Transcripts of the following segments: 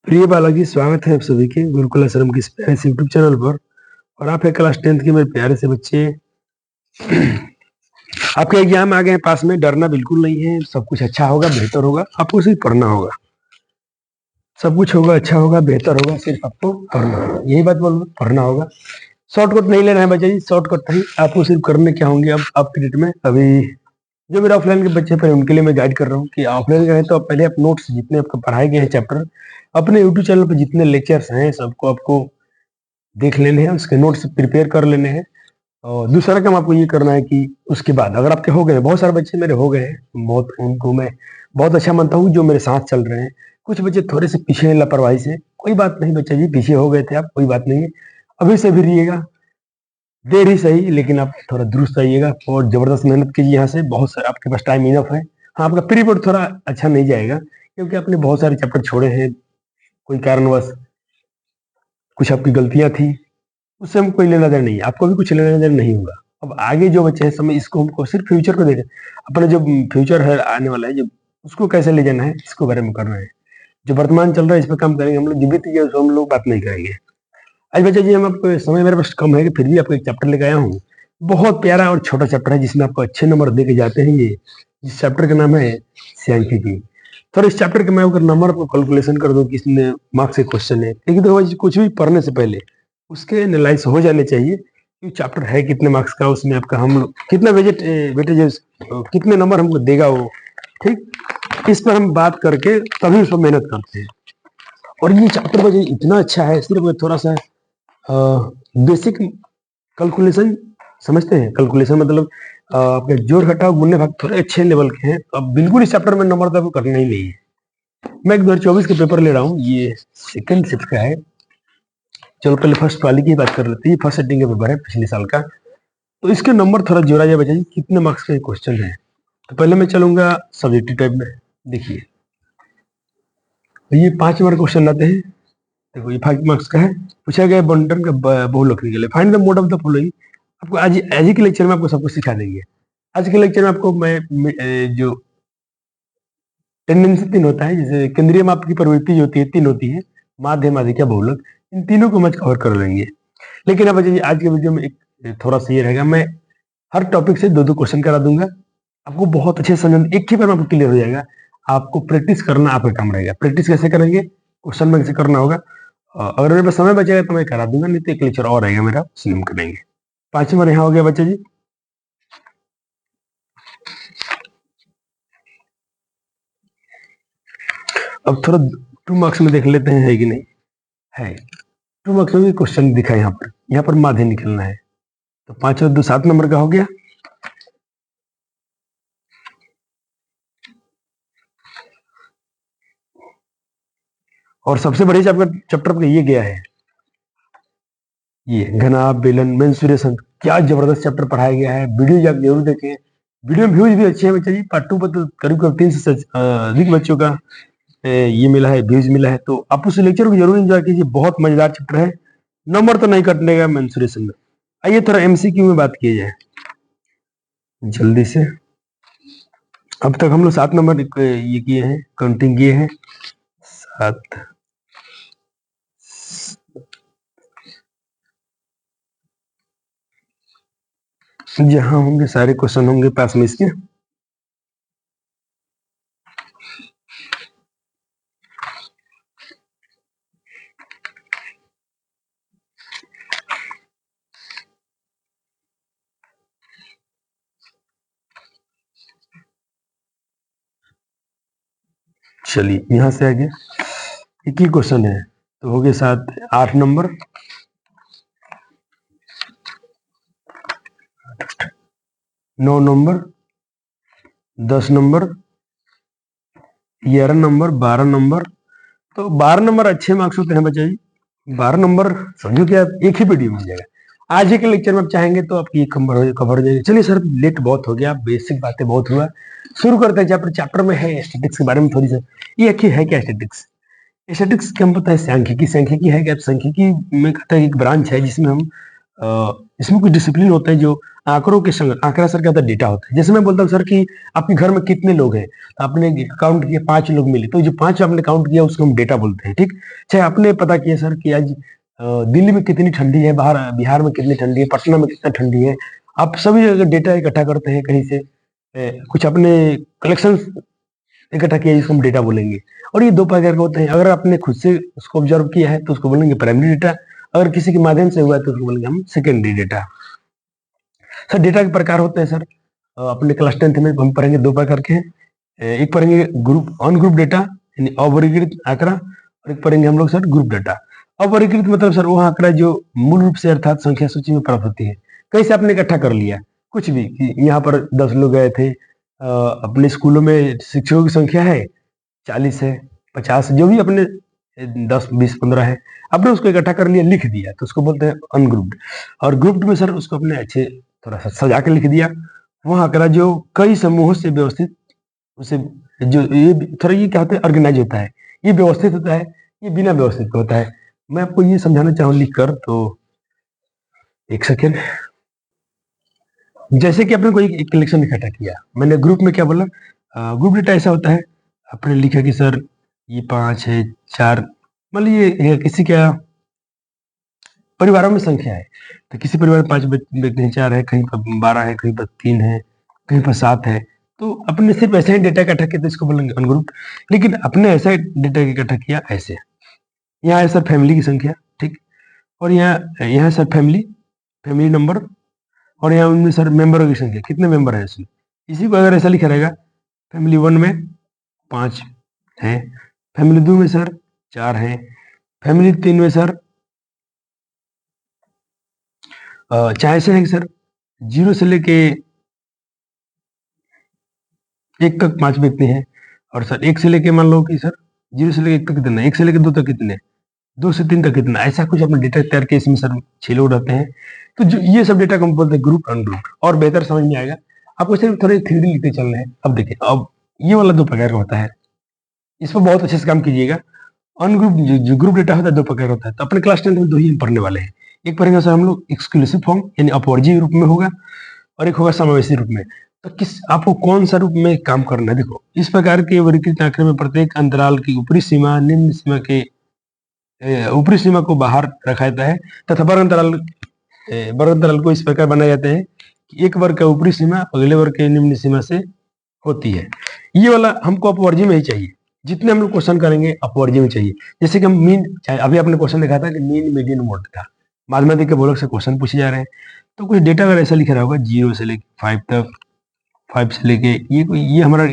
प्रिय बालाजी, स्वागत है आप सभी के गुरुकुल आश्रम के इस प्यारे से यूट्यूब चैनल पर। और आप है क्लास 10th के मेरे प्यारे से बच्चे। आपके एग्जाम आ गए हैं पास में, डरना बिल्कुल नहीं है। सब कुछ अच्छा होगा, बेहतर होगा, आपको सिर्फ पढ़ना होगा। सब कुछ होगा, अच्छा होगा, बेहतर होगा, सिर्फ आपको पढ़ना होगा। यही बात बोल, पढ़ना होगा। शॉर्टकट नहीं लेना है बच्चे जी, शॉर्टकट नहीं। आपको सिर्फ करने क्या होंगे अब आपके डेट में। अभी जो मेरे ऑफलाइन के बच्चे पर उनके लिए मैं गाइड कर रहा हूँ कि ऑफलाइन का है तो पहले आप नोट्स जितने आपको पढ़ाए गए हैं चैप्टर, अपने यूट्यूब चैनल पर जितने लेक्चर्स हैं सबको आपको देख लेने हैं, उसके नोट्स प्रिपेयर कर लेने हैं। और दूसरा काम आपको ये करना है कि उसके बाद अगर आपके हो गए, बहुत सारे बच्चे मेरे हो गए हैं, बहुत उनको मैं बहुत अच्छा मानता हूँ जो मेरे साथ चल रहे हैं। कुछ बच्चे थोड़े से पीछे हैं लापरवाही से, कोई बात नहीं बच्चा जी, पीछे हो गए थे आप, कोई बात नहीं है। अभी से भी रहिएगा, देर ही सही लेकिन आप थोड़ा दुरुस्त आइएगा और जबरदस्त मेहनत कीजिए। यहाँ से बहुत सारे आपके पास टाइम इनफ है। हाँ, आपका प्री बोर्ड थोड़ा अच्छा नहीं जाएगा क्योंकि आपने बहुत सारे चैप्टर छोड़े हैं, कोई कारणवश कुछ आपकी गलतियां थी, उससे हम कोई लेना देना नहीं है, आपको भी कुछ लेना देना नहीं होगा। अब आगे जो बच्चे हैं समय, इसको हमको सिर्फ फ्यूचर को देखें, अपना जो फ्यूचर है आने वाला है, जो उसको कैसे ले जाना है इसको बारे में करना है। जो वर्तमान चल रहा है इस पर काम करेंगे हम लोग, जो बीत गया उसको हम लोग बात नहीं करेंगे। आज बच्चे जी, हम आपको समय मेरे पास कम है कि फिर भी आपको एक चैप्टर लेके आया हूँ। बहुत प्यारा और छोटा चैप्टर है जिसमें आपको अच्छे नंबर दे के जाते हैं। ये इस चैप्टर का नाम है सांख्यिकी। तो इस चैप्टर के मैं अगर नंबर को कैलकुलेशन कर दूं कि इसमें मार्क्स के क्वेश्चन है, लेकिन तो कुछ भी पढ़ने से पहले उसके एनालाइज हो जाने चाहिए कि चैप्टर है कितने मार्क्स का, उसमें आपका हम लोग कितना वेटेज कितने नंबर हमको देगा वो। ठीक, इस पर हम बात करके तभी उस पर मेहनत करते हैं। और ये चैप्टर मुझे इतना अच्छा है, सिर्फ थोड़ा सा बेसिक कैलकुलेशन समझते हैं। कैलकुलेशन मतलब आपके जोड़ घटाव गुणने भाग थोड़े अच्छे लेवल के हैं, तो अब बिल्कुल इस चैप्टर में नंबर तो आपको करना ही नहीं है। मैं 2024 के पेपर ले रहा हूँ, ये सेकंड शिफ्ट का है। चलो पहले फर्स्ट वाली की बात कर लेते हैं। फर्स्ट सेटिंग का पेपर है पिछले साल का, तो इसके नंबर थोड़ा जोड़ा जाए बच्चा जी, कितने मार्क्स का क्वेश्चन है। तो पहले मैं चलूंगा सब्जेक्टिव टाइप में। देखिए, तो ये 5 मार्क क्वेश्चन आते हैं। देखो, ये 5 मार्क्स का है। पूछा गया बंटन का बहुलक के लिए find the mode of the following. आपको आज ही के लेक्चर में आपको सब कुछ सिखा देंगे। आज के लेक्चर में आपको मैं जो टेंडेंसी 3 होता है, जैसे केंद्रीय माप की प्रवृत्ति जो होती है 3 होती है, माध्य, माध्यिका, बहुलक, इन तीनों को मैं कवर कर लेंगे। लेकिन अब आज के वीडियो में एक थोड़ा सा ये रहेगा, मैं हर टॉपिक से 2-2 क्वेश्चन करा दूंगा। आपको बहुत अच्छे समझ एक ही बार में आपको क्लियर हो जाएगा। आपको प्रैक्टिस करना आपका काम रहेगा। प्रैक्टिस कैसे करेंगे, क्वेश्चन बैंक से करना होगा। अगर मेरे पास समय बचेगा तो मैं करा दूंगा, नहीं तो एक लेक्चर और रहेगा मेरा, उसमें हम करेंगे। 5 नंबर यहाँ हो गया बच्चे जी। अब थोड़ा 2 मार्क्स में देख लेते हैं है कि नहीं है। 2 मार्क्स में भी क्वेश्चन दिखा है यहाँ पर माध्य निकलना है। तो 5 और 2 7 नंबर का हो गया। और सबसे बड़ी चैप्टर पर ये गया है, ये घनाभ, बेलन, मेंसुरेशन। क्या जबरदस्त चैप्टर पढ़ाया गया है। वीडियो जाकर जरूर देखें। वीडियो में व्यूज भी अच्छे हैं बच्चे जी। पार्ट 2 पर तो करीब 3 से अधिक बच्चों का ये मिला है, व्यूज मिला है। तो आप उस लेक्चर को जरूर एंजॉय कीजिए, बहुत मजेदार चैप्टर है। नंबर तो नहीं कटने का मेंसुरेशन में। आइए थोड़ा एमसीक्यू में बात की जाए जल्दी से। अब तक हम लोग 7 नंबर ये किए हैं, काउंटिंग किए हैं 7। जहां होंगे सारे क्वेश्चन होंगे पास में इसके। चलिए यहां से आगे एक ही क्वेश्चन है, तो हो गए 7, 8 number, 9 number, 10 number, 11 number, 12 number. तो 12 नंबर अच्छे मार्क्स होते हैं बच्चे जी। 12 नंबर समझो कि आप एक ही वीडियो मिल जाएगा। आज ही के लेक्चर में आप चाहेंगे तो आपकी कवर हो जाएगी। चलिए सर, लेट बहुत हो गया, बेसिक बातें बहुत हुआ। शुरू करते हैं। चैप्टर में है स्टैटिस्टिक्स के बारे में थोड़ी सा। ये आखिर है क्या स्टैटिस्टिक्स? स्टैटिस्टिक्स क्या पता है? सांख्यिकी। सांख्यिकी है क्या? सांख्यिकी में कहता है एक ब्रांच है जिसमें हम इसमें कुछ डिसिप्लिन होते हैं जो आंकड़ों के संग आंकड़ा सर क्या होता है, डेटा होता है। जैसे मैं बोलता हूँ सर कि आपके घर में कितने लोग हैं, तो आपने काउंट किया 5 लोग मिले, तो जो 5 आपने काउंट किया उसको हम डेटा बोलते हैं, ठीक। चाहे आपने पता किया सर कि आज दिल्ली में कितनी ठंडी है, बाहर बिहार में कितनी ठंडी है, पटना में कितना ठंडी है, आप सभी अगर डेटा इकट्ठा करते हैं कहीं से, कुछ अपने कलेक्शन इकट्ठा किया जिसको हम डेटा बोलेंगे। और ये 2 प्रकार के होते हैं, अगर आपने खुद से उसको ऑब्जर्व किया है तो उसको बोलेंगे प्राइमरी डेटा, अगर किसी के माध्यम से हुआ है तो उसको बोलेंगे हम सेकेंडरी डेटा। सर डेटा के प्रकार होते हैं सर, अपने क्लास 10th में हम पढ़ेंगे 2 प्रकार के हैं। एक पढ़ेंगे ग्रुप ऑन ग्रुप डेटा यानी अवर्गीकृत आंकड़ा, और एक पढ़ेंगे हम लोग सर ग्रुप डेटा। अवर्गीकृत मतलब सर वो आंकड़ा जो मूल रूप से अर्थात संख्या सूची में प्राप्त होती है, कहीं से आपने इकट्ठा कर लिया कुछ भी कि यहाँ पर 10 लोग गए थे, अपने स्कूलों में शिक्षकों की संख्या है 40 है 50, जो भी अपने 10 20 15 है, आपने उसको इकट्ठा कर लिया लिख दिया तो उसको बोलते हैं अनग्रुप्ड। और ग्रुप्ड में सर उसको अपने अच्छे थोड़ा सा सजा के लिख दिया, वह आंकड़ा जो कई समूहों से व्यवस्थित, उसे जो ये थोड़ा ये क्या होता है ऑर्गेनाइज होता है, ये व्यवस्थित होता है, ये बिना व्यवस्थित होता है। मैं आपको ये समझाना चाहूँ लिख कर, तो एक सेकेंड। जैसे कि आपने कोई एक कलेक्शन इकट्ठा किया, मैंने ग्रुप में क्या बोला, ग्रुप डेटा ऐसा होता है, आपने लिखा कि सर ये 5 है 4, मान लीजिए किसी क्या परिवारों में संख्या है, तो किसी परिवार में 5 व्यक्ति हैं, 4 है, कहीं पर 12 है, कहीं पर 3 है, कहीं पर 7 है, तो अपने सिर्फ ऐसे ही डेटा इकट्ठा किया तो इसको बोलेंगे अनग्रुप। लेकिन अपने ऐसा डेटा इकट्ठा किया ऐसे, यहाँ है सर फैमिली की संख्या, ठीक, और यहाँ सर फैमिली नंबर, और यहाँ उनमें सर मेंबरों की संख्या कितने मेंबर है इसमें, इसी को अगर ऐसा लिखा रहेगा फैमिली 1 में 5 है, फैमिली 2 में सर 4 है, फैमिली 3 में सर चाहे ऐसे है कि सर 0 से लेके 1 तक 5 व्यक्ति हैं, और सर 1 से लेके मान लो कि सर 0 से लेके 1 तक कितने, 1 से लेके 2 तक कितने, 2 से 3 तक कितना, ऐसा कुछ अपने डेटा तैयार किया, इसमें सर 6 लोग रहते हैं। तो जो ये सब डेटा को हम बोलते हैं ग्रुप अनग्रुप, और बेहतर समझ में आएगा आपको, सिर्फ थोड़े 3D लिखते चलना है। अब देखिए, अब ये वाला 2 प्रकार का होता है, इस पर बहुत अच्छे से काम कीजिएगा। अनग्रुप जो ग्रुप डेटा होता है 2 प्रकार होता है, तो अपने क्लास 10 में 2 ही हम पढ़ने वाले हैं। एक पढ़ेंगे सर हम लोग एक्सक्लूसिव फॉर्म यानी अपवर्जीय रूप में होगा, और एक होगा समावेशी रूप में। तो किस आपको कौन सा रूप में काम करना है, देखो इस प्रकार के वर्गीकृत आंकड़े में प्रत्येक अंतराल की ऊपरी सीमा निम्न सीमा के ऊपरी सीमा को बाहर रखा जाता है, तथा वर्ग अंतराल को इस प्रकार बनाए जाते हैं कि एक वर्ग का ऊपरी सीमा अगले वर्ग के निम्न सीमा से होती है। ये वाला हमको अपवर्जी में ही चाहिए, जितने हम लोग क्वेश्चन करेंगे अपवर्जी में चाहिए। जैसे कि हम मीन, अभी आपने क्वेश्चन देखा था कि मीन मीडियन मोड था, मैथमेटिक्स के ब्लॉक से क्वेश्चन पूछे जा रहे हैं, तो कुछ डेटा अगर ऐसा लिखा रहा होगा 0 से लेके 5 तक, 5 से लेके ये हमारा,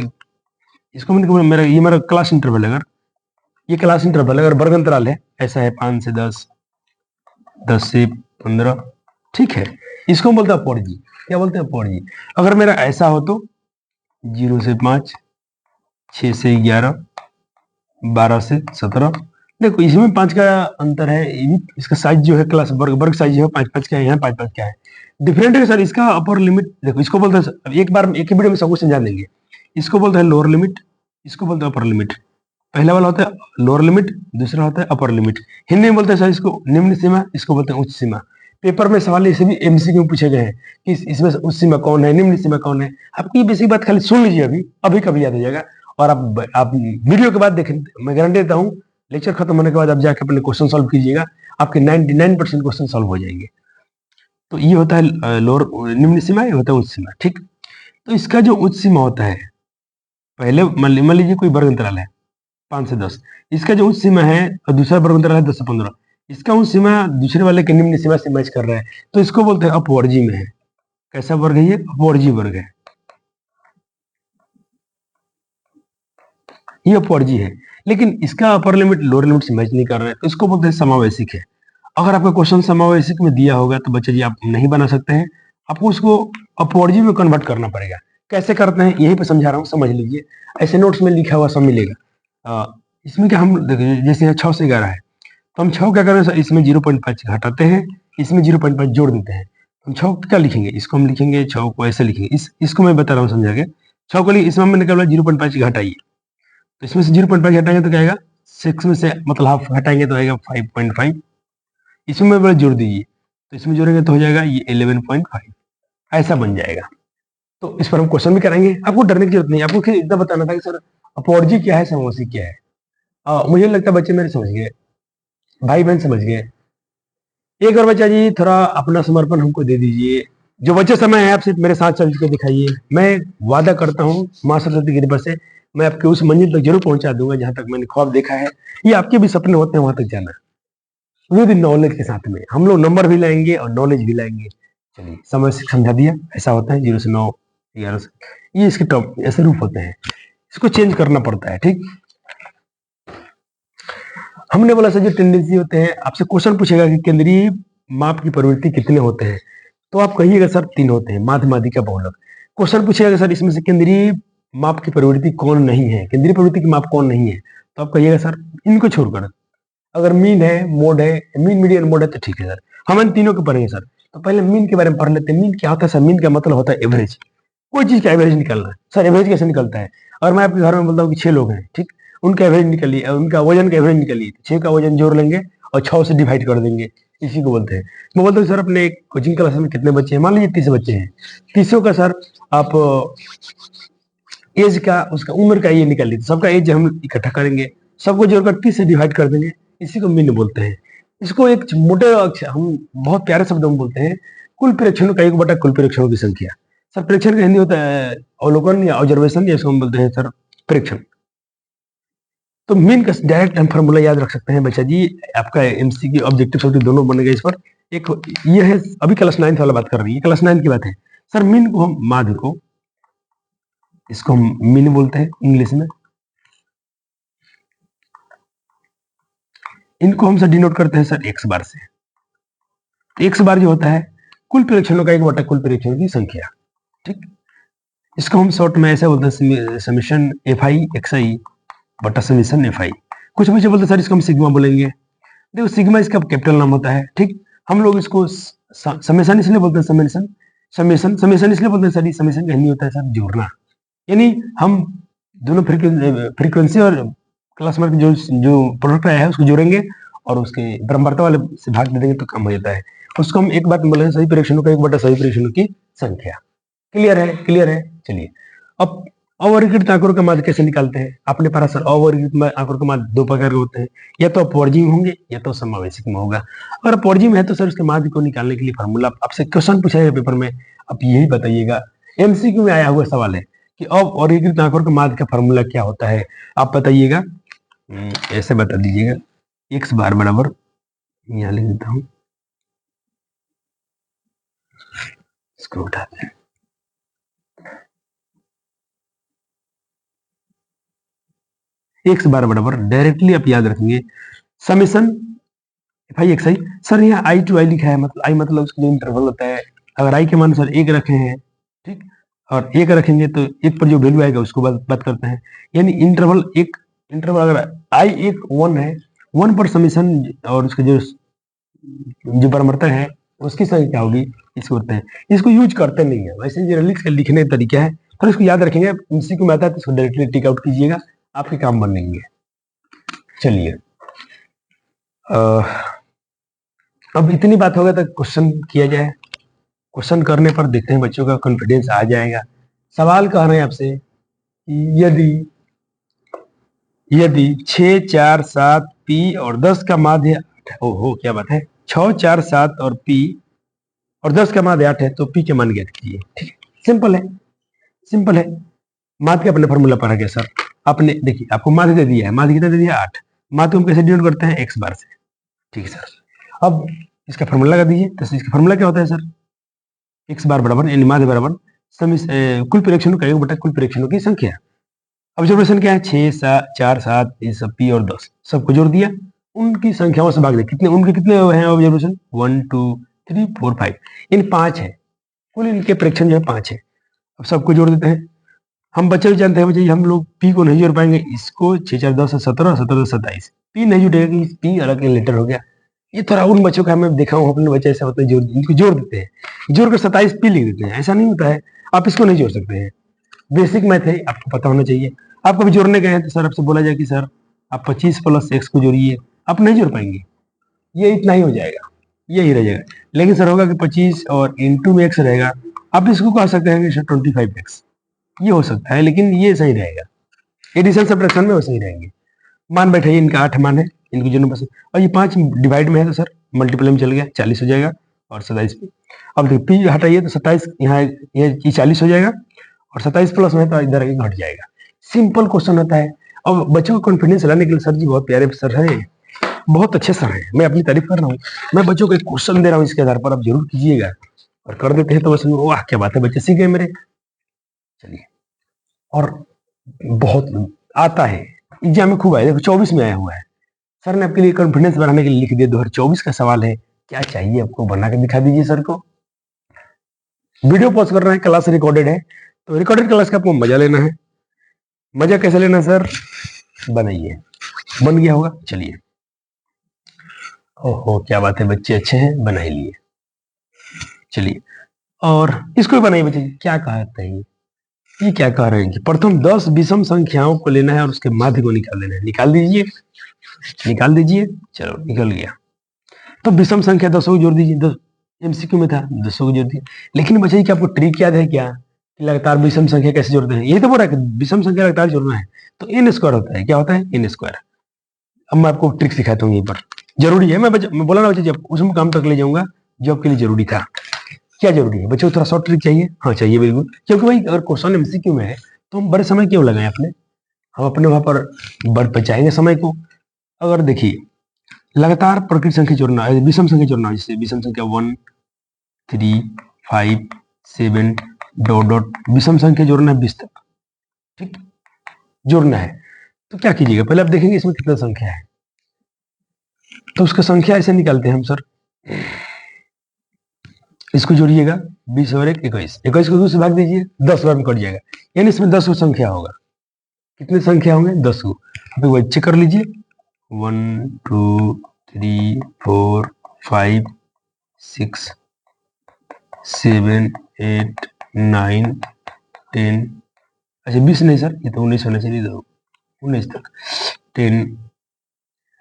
इसको मैंने मेरा ये हमारा क्लास इंटरवल, अगर ये क्लास इंटरवल अगर वर्ग अंतराल है ऐसा है 5 से 10, 10 से 15, ठीक है, इसको हम बोलते हैं अपवर्जी। क्या बोलते हैं अपवर्जी। अगर मेरा ऐसा हो तो 0 से 5, 6 से 11, 12 से 17, देखो इसमें 5 का अंतर है, इसका साइज जो है क्लास वर्ग साइज है 5 क्या है, यहाँ 5 क्या है, डिफरेंट है सर। इसका अपर लिमिट देखो, इसको बोलते हैं एक बार एक ही वीडियो में सब कुछ समझा देंगे। इसको बोलते हैं लोअर लिमिट, इसको बोलते हैं अपर लिमिट। पहला वाला होता है लोअर लिमिट, दूसरा होता है अपर लिमिट। हिंदी में बोलते हैं सर इसको निम्न सीमा, इसको बोलते हैं उच्च सीमा। पेपर में सवाल ऐसे भी एमसीक्यू पूछे गए हैं कि इसमें उच्च सीमा कौन है, निम्न सीमा कौन है। आपकी बेसिक बात खाली सुन लीजिए, अभी कभी याद हो जाएगा। और आप वीडियो के बाद देखें, मैं गारंटी देता हूँ लेक्चर खत्म होने के बाद आप जाके अपने क्वेश्चन सॉल्व कीजिएगा, आपके 99% क्वेश्चन सॉल्व हो जाएंगे। तो ये होता है लोअर निम्न सीमा, ये होता है उच्च सीमा, ठीक। तो इसका जो उच्च सीमा होता है, पहले मान लीजिए कोई वर्ग अंतराल है 5 से 10, इसका जो उच्च सीमा है, और दूसरा वर्ग अंतराल है 10 से 15, इसका उच्च सीमा दूसरे वाले के निम्न सीमा से मैच कर रहा है, तो इसको बोलते हैं अपवर्जी में है। कैसा वर्ग है ये, अपवर्जी वर्ग है, ये अपवर्जी है। लेकिन इसका अपर लिमिट लोअर लिमिट से मैच नहीं कर रहा है, तो इसको बोलते हैं समावेशिक है। अगर आपका क्वेश्चन समावेशिक में दिया होगा तो बच्चे जी आप नहीं बना सकते हैं, आपको उसको अपवर्जी में कन्वर्ट करना पड़ेगा। कैसे करते हैं यहीं पे समझा रहा हूँ, समझ लीजिए। ऐसे नोट्स में लिखा हुआ सब मिलेगा। इसमें क्या हम जैसे यहाँ 6 से 11 है, तो हम 6 क्या करें सर, इसमें 0.5 घटाते हैं, इसमें 0.5 जोड़ देते हैं। हम 6 क्या लिखेंगे, इसको हम लिखेंगे 6 को ऐसे लिखेंगे, इसको मैं बता रहा हूँ समझा के। 6 को इसमें हमने निकाला 0.5 घटाइए, तो इसमें से 0.5 हटाएंगे तो क्या आएगा 6 में से मतलब हाफ हटाएंगे तो आएगा 5.5। इसमें मैं जोड़ दीजिए, तो इसमें जोड़ेंगे तो हो जाएगा ये 11.5, ऐसा बन जाएगा। तो इस पर हम क्वेश्चन भी कराएंगे, आपको डरने की जरूरत नहीं, आपको सिर्फ इतना बताना था कि सर अपॉर्जी क्या है, समोसी क्या है। मुझे लगता है बच्चे मेरे समझ गए, भाई बहन समझ गए। एक और बच्चा जी थोड़ा अपना समर्पण हमको दे दीजिए, जो बच्चे समय है आपसे मेरे साथ चल के दिखाइए। मैं वादा करता हूँ माँ सरस्वती की कृपा से मैं आपके उस मंजिल तक जरूर पहुंचा दूंगा जहां तक मैंने ख्वाब देखा है। ये आपके भी सपने होते हैं वहां तक जाना, विद नॉलेज के साथ में। हम लोग नंबर भी लाएंगे और नॉलेज भी लाएंगे। चलिए समय से समझा दिया, ऐसा होता है 0 से 9, 11 से, ये इसके टॉप ऐसे रूप होते हैं, इसको चेंज करना पड़ता है। ठीक, हमने बोला सर जो टेंडेंसी होते हैं, आपसे क्वेश्चन पूछेगा कि केंद्रीय माप की प्रवृत्ति कितने होते हैं, तो आप कहिएगा सर 3 होते हैं, माध्यमादिका बहुलक। क्वेश्चन पूछेगा सर इसमें से केंद्रीय माप की प्रवृत्ति कौन नहीं है, केंद्रीय प्रवृत्ति की माप कौन नहीं है, तो आप कहिएगा सर इनको छोड़कर। अगर मीन है, मोड है, मीन मीडियन मोड है तो ठीक है सर, हम इन तीनों को पढ़ेंगे सर। तो पहले मीन के बारे में पढ़ लेते हैं। मीन क्या होता है सर? मीन का मतलब होता है एवरेज, कोई चीज का एवरेज निकालना है। सर एवरेज कैसे निकलता है? और मैं आपके घर में बोलता हूँ कि 6 लोग हैं, ठीक, उनका एवरेज निकालिए, उनका वजन का एवरेज निकालिए, 6 का वजन जोड़ लेंगे और 6 से डिवाइड कर देंगे, इसी को बोलते हैं। मैं बोलता हूँ सर अपने कोचिंग क्लास में कितने बच्चे हैं, मान लीजिए 30 बच्चे हैं, 30 का सर आप एज का, उसका उम्र का ये निकाल लीजिए, सबका एज हम इकट्ठा करेंगे, सबको जोड़कर 30 से डिवाइड कर देंगे, इसी को मीन बोलते हैं। इसको एक मोटे हम बहुत प्यारे शब्दों में बोलते हैं, कुल प्रेक्षणों का 1 बटा कुल प्रेक्षणों की संख्या। सर प्रेक्षण का हिंदी होता है अवलोकन या ऑब्जर्वेशन, या इसको हम बोलते हैं सर प्रेक्षण। तो मीन का डायरेक्ट हम फॉर्मूला याद रख सकते हैं बच्चा जी, आपका एमसीक्यू ऑब्जेक्टिव सॉल्यूशन दोनों बनेगा इस पर। एक ये है, अभी क्लास 9 वाला बात कर रही है, क्लास 9 की बात है सर। मीन को हम माध्य को, इसको हम मीन बोलते हैं इंग्लिश में, इनको हम सर डिनोट करते हैं सर एक्स बार से। एक्स बार जो होता है कुल प्रेक्षणों का 1 बटा कुल प्रेक्षणों की संख्या। ठीक, इसको हम शॉर्ट में ऐसे बोलते हैं summation F I X I बटा समीशन एफ आई। कुछ बच्चे बोलते हैं सर इसको हम सिग्मा बोलेंगे। देखो सिग्मा इसका कैपिटल नाम होता है, ठीक, हम लोग इसको समेशन इसलिए बोलते हैं, समेशन समेशन समेशन इसलिए बोलते हैं सर, समेशन का हिंदी होता है सर जोड़ना। यानी हम दोनों फ्रीक्वेंसी और क्लास मार्क जो प्रोडक्ट आया है उसको जोड़ेंगे और उसके बराबरता वाले से भाग दे देंगे तो कम हो जाता है। उसको हम एक बात बोले सही प्रेक्षणों का 1 बटा सही प्रेक्षणों की संख्या। क्लियर है? क्लियर है। चलिए अब अवर्गीकृत आंकड़ों का माध्य कैसे निकालते हैं? आपने पढ़ा सर अवर्गीकृत आंकड़ों का माध्य 2 प्रकार के होते हैं, या तो अपवर्जी में होंगे या तो समावेशिक में होगा। अगर अपवर्जी में है तो सर उसके माध्य को निकालने के लिए फॉर्मूला आपसे क्वेश्चन पूछा जाएगा पेपर में, आप यही बताइएगा। एमसीक्यू में आया हुआ सवाल है कि अवर्गीकृत आंकड़ों का माध्य का फॉर्मूला क्या होता है, आप बताइएगा। ऐसे बता दीजिएगा, एक्स बार बराबर, यहाँ लिख देता हूँ, इसको उठाते हैं, एक्स बार बराबर डायरेक्टली आप याद रखेंगे summation F I X I. Sir यहाँ आई टू आई लिखा है, मतलब आई मतलब उसका जो इंटरवल होता है, अगर आई के मान सर 1 रखे हैं, ठीक, और 1 रखेंगे तो 1 पर जो वैल्यू आएगा उसको बात करते हैं। यानी इंटरवल एक इंटरवल अगर आई 1 है, 1 पर समेशन और उसके जो बराबरता है उसकी संख्या क्या होगी, इसको करते हैं। इसको यूज करते नहीं है, वैसे जनरली इसका लिखने का तरीका है, तो इसको याद रखेंगे। इसी को मैं आता है तो इसको डायरेक्टली टिक आउट कीजिएगा, आपके काम बनेंगे। चलिए अब इतनी बात हो गया तो क्वेश्चन किया जाए। क्वेश्चन करने पर देखते हैं बच्चों का कॉन्फिडेंस आ जाएगा। सवाल कह रहे हैं आपसे कि यदि 6, 4, 7 पी और 10 का माध्य, ओहो क्या बात है, 6, 4, 7 और पी और 10 का माध्य 8 है तो पी के मान ज्ञात कीजिए। ठीक, सिंपल है, सिंपल है। माध्य का अपने फॉर्मूला पढ़ा गया सर। आपने देखिए आपको माध्य दे दिया है, माध्य कितना दे दिया 8, माध्य हम कैसे डिनोट करते हैं एक्स बार से। ठीक है सर, अब इसका फॉर्मूला लगा दीजिए। तो इसका फॉर्मूला क्या होता है सर, एक्स बार बराबर यानी माध्य बराबर कुल प्रेक्षणों का 1 बटा कुल प्रेक्षणों की संख्या। ऑब्जर्वेशन क्या है, 6, 7, 4, 7, ये सब पी और 10 सबको जोड़ दिया, उनकी संख्याओं से भाग दिया, कितने उनके कितने हैं ऑब्जर्वेशन, 1, 2, 3, 4, 5, इन 5 है, कुल इनके प्रेक्षण जो है 5 है। अब सबको जोड़ देते हैं। हम बच्चे भी जानते हैं बच्चे हम लोग पी को नहीं जोड़ पाएंगे, इसको 6, 4, 10, 17, 17, 27 पी नहीं जुड़ेगा कि पी अलग लेटर हो गया। ये थोड़ा उन बच्चों का मैं देखा हूँ, अपने बच्चे ऐसा होता है इनको जोड़ देते हैं, जोड़कर 27 पी लिख देते हैं, ऐसा नहीं होता है, आप इसको नहीं जोड़ सकते हैं। बेसिक मैथ है, आपको पता होना चाहिए। आप कभी जोड़ने गए हैं तो सर आपसे बोला जाए कि सर आप 25 प्लस x को जोड़िए, आप नहीं जोड़ पाएंगे, ये इतना ही हो जाएगा। यही रह जाएगा। लेकिन सर होगा कि 25 और इंटू में x रहेगा, आप इसको कह सकते हैं कि सर 25x, ये हो सकता है, लेकिन ये सही रहेगा, एडिशन सब्ट्रैक्शन में वो सही रहेंगे। मान बैठे इनका 8 मान है, इनकी जो नंबर, और ये 5 डिवाइड में है तो सर मल्टीपल में चल गया, 40 हो जाएगा और 27 पे। अब देखिए पी हटाइए तो 27 यहाँ ये 40 हो जाएगा और 27 प्लस में है तो इधर घट जाएगा। सिंपल क्वेश्चन होता है। और बच्चों को कॉन्फिडेंस लाने के लिए सर जी बहुत प्यारे सर हैं, बहुत अच्छे सर हैं, मैं अपनी तारीफ कर रहा हूँ। मैं बच्चों को एक क्वेश्चन दे रहा हूँ, इसके आधार पर आप जरूर कीजिएगा, और कर देते हैं तो बस वाह क्या बात है, बच्चे सीख गए मेरे। चलिए, और बहुत आता है एग्जाम में, खूब आया, देखो 24 में आया हुआ है। सर ने आपके लिए कॉन्फिडेंस बढ़ाने के लिए लिख दिया 2024 का सवाल है, क्या चाहिए आपको, बना के दिखा दीजिए सर को। वीडियो पॉज कर रहे हैं, क्लास रिकॉर्डेड है, तो रिकॉर्डेड क्लास का आपको मजा लेना है। मजा कैसे लेना सर, बनाइए, बन गया होगा, चलिए। ओहो क्या बात है, बच्चे अच्छे हैं, बना ही लिए। चलिए, और इसको भी बनाइए बच्चे, क्या कहते हैं ये क्या कह रहे हैं कि प्रथम 10 विषम संख्याओं को लेना है और उसके माध्य को निकाल देना है। निकाल दीजिए, निकाल दीजिए, चलो निकल गया। तो विषम संख्या 10 को जोड़ दीजिए, 10 एमसीक्यू में था, 10 को जोड़ दिया। लेकिन बच्चे क्या आपको ट्रिक याद है क्या, कि लगातार विषम संख्या कैसे जोड़ते हैं, यही तो बोल रहा है कि विषम संख्या लगातार जोड़ना है तो एन स्क्वायर होता है, क्या होता है, एन स्क्वायर। अब मैं आपको ट्रिक सिखाता हूँ, यहीं पर जरूरी है, मैं बोला ना बच्चे, जब उसमें काम तक ले जाऊंगा जो आपके लिए जरूरी था। क्या जरूरी है बच्चों, थोड़ा शॉर्ट ट्रिक चाहिए, हाँ चाहिए बिल्कुल, क्योंकि भाई अगर क्वेश्चन एमसीक्यू में है तो हम बड़े समय क्यों लगाएं अपने, हम अपने वहां पर बचाएंगे समय को। अगर देखिए लगातार प्रकृत संख्या जोड़ना है, विषम संख्या जोड़ना है, जैसे विषम संख्या 1 3 5 7 डॉट डॉट, विषम संख्या जोड़ना है 20 तक, ठीक, जोड़ना है। तो क्या कीजिएगा, पहले आप देखेंगे इसमें कितना संख्या है, तो उसका संख्या ऐसे निकालते हैं हम सर, इसको जोड़िएगा 20 और 1 21, 21 को 2 से भाग दीजिए, 10 बार में कट जाएगा, यानी इसमें 10 संख्या होगा। कितने संख्या होंगे, 10 को। अब एक चेक कर लीजिए, 1 2 3 4 5 6 7 8 9 10, अच्छा 20 नहीं सर, ये तो 19 होना चाहिए, 19 तक 10,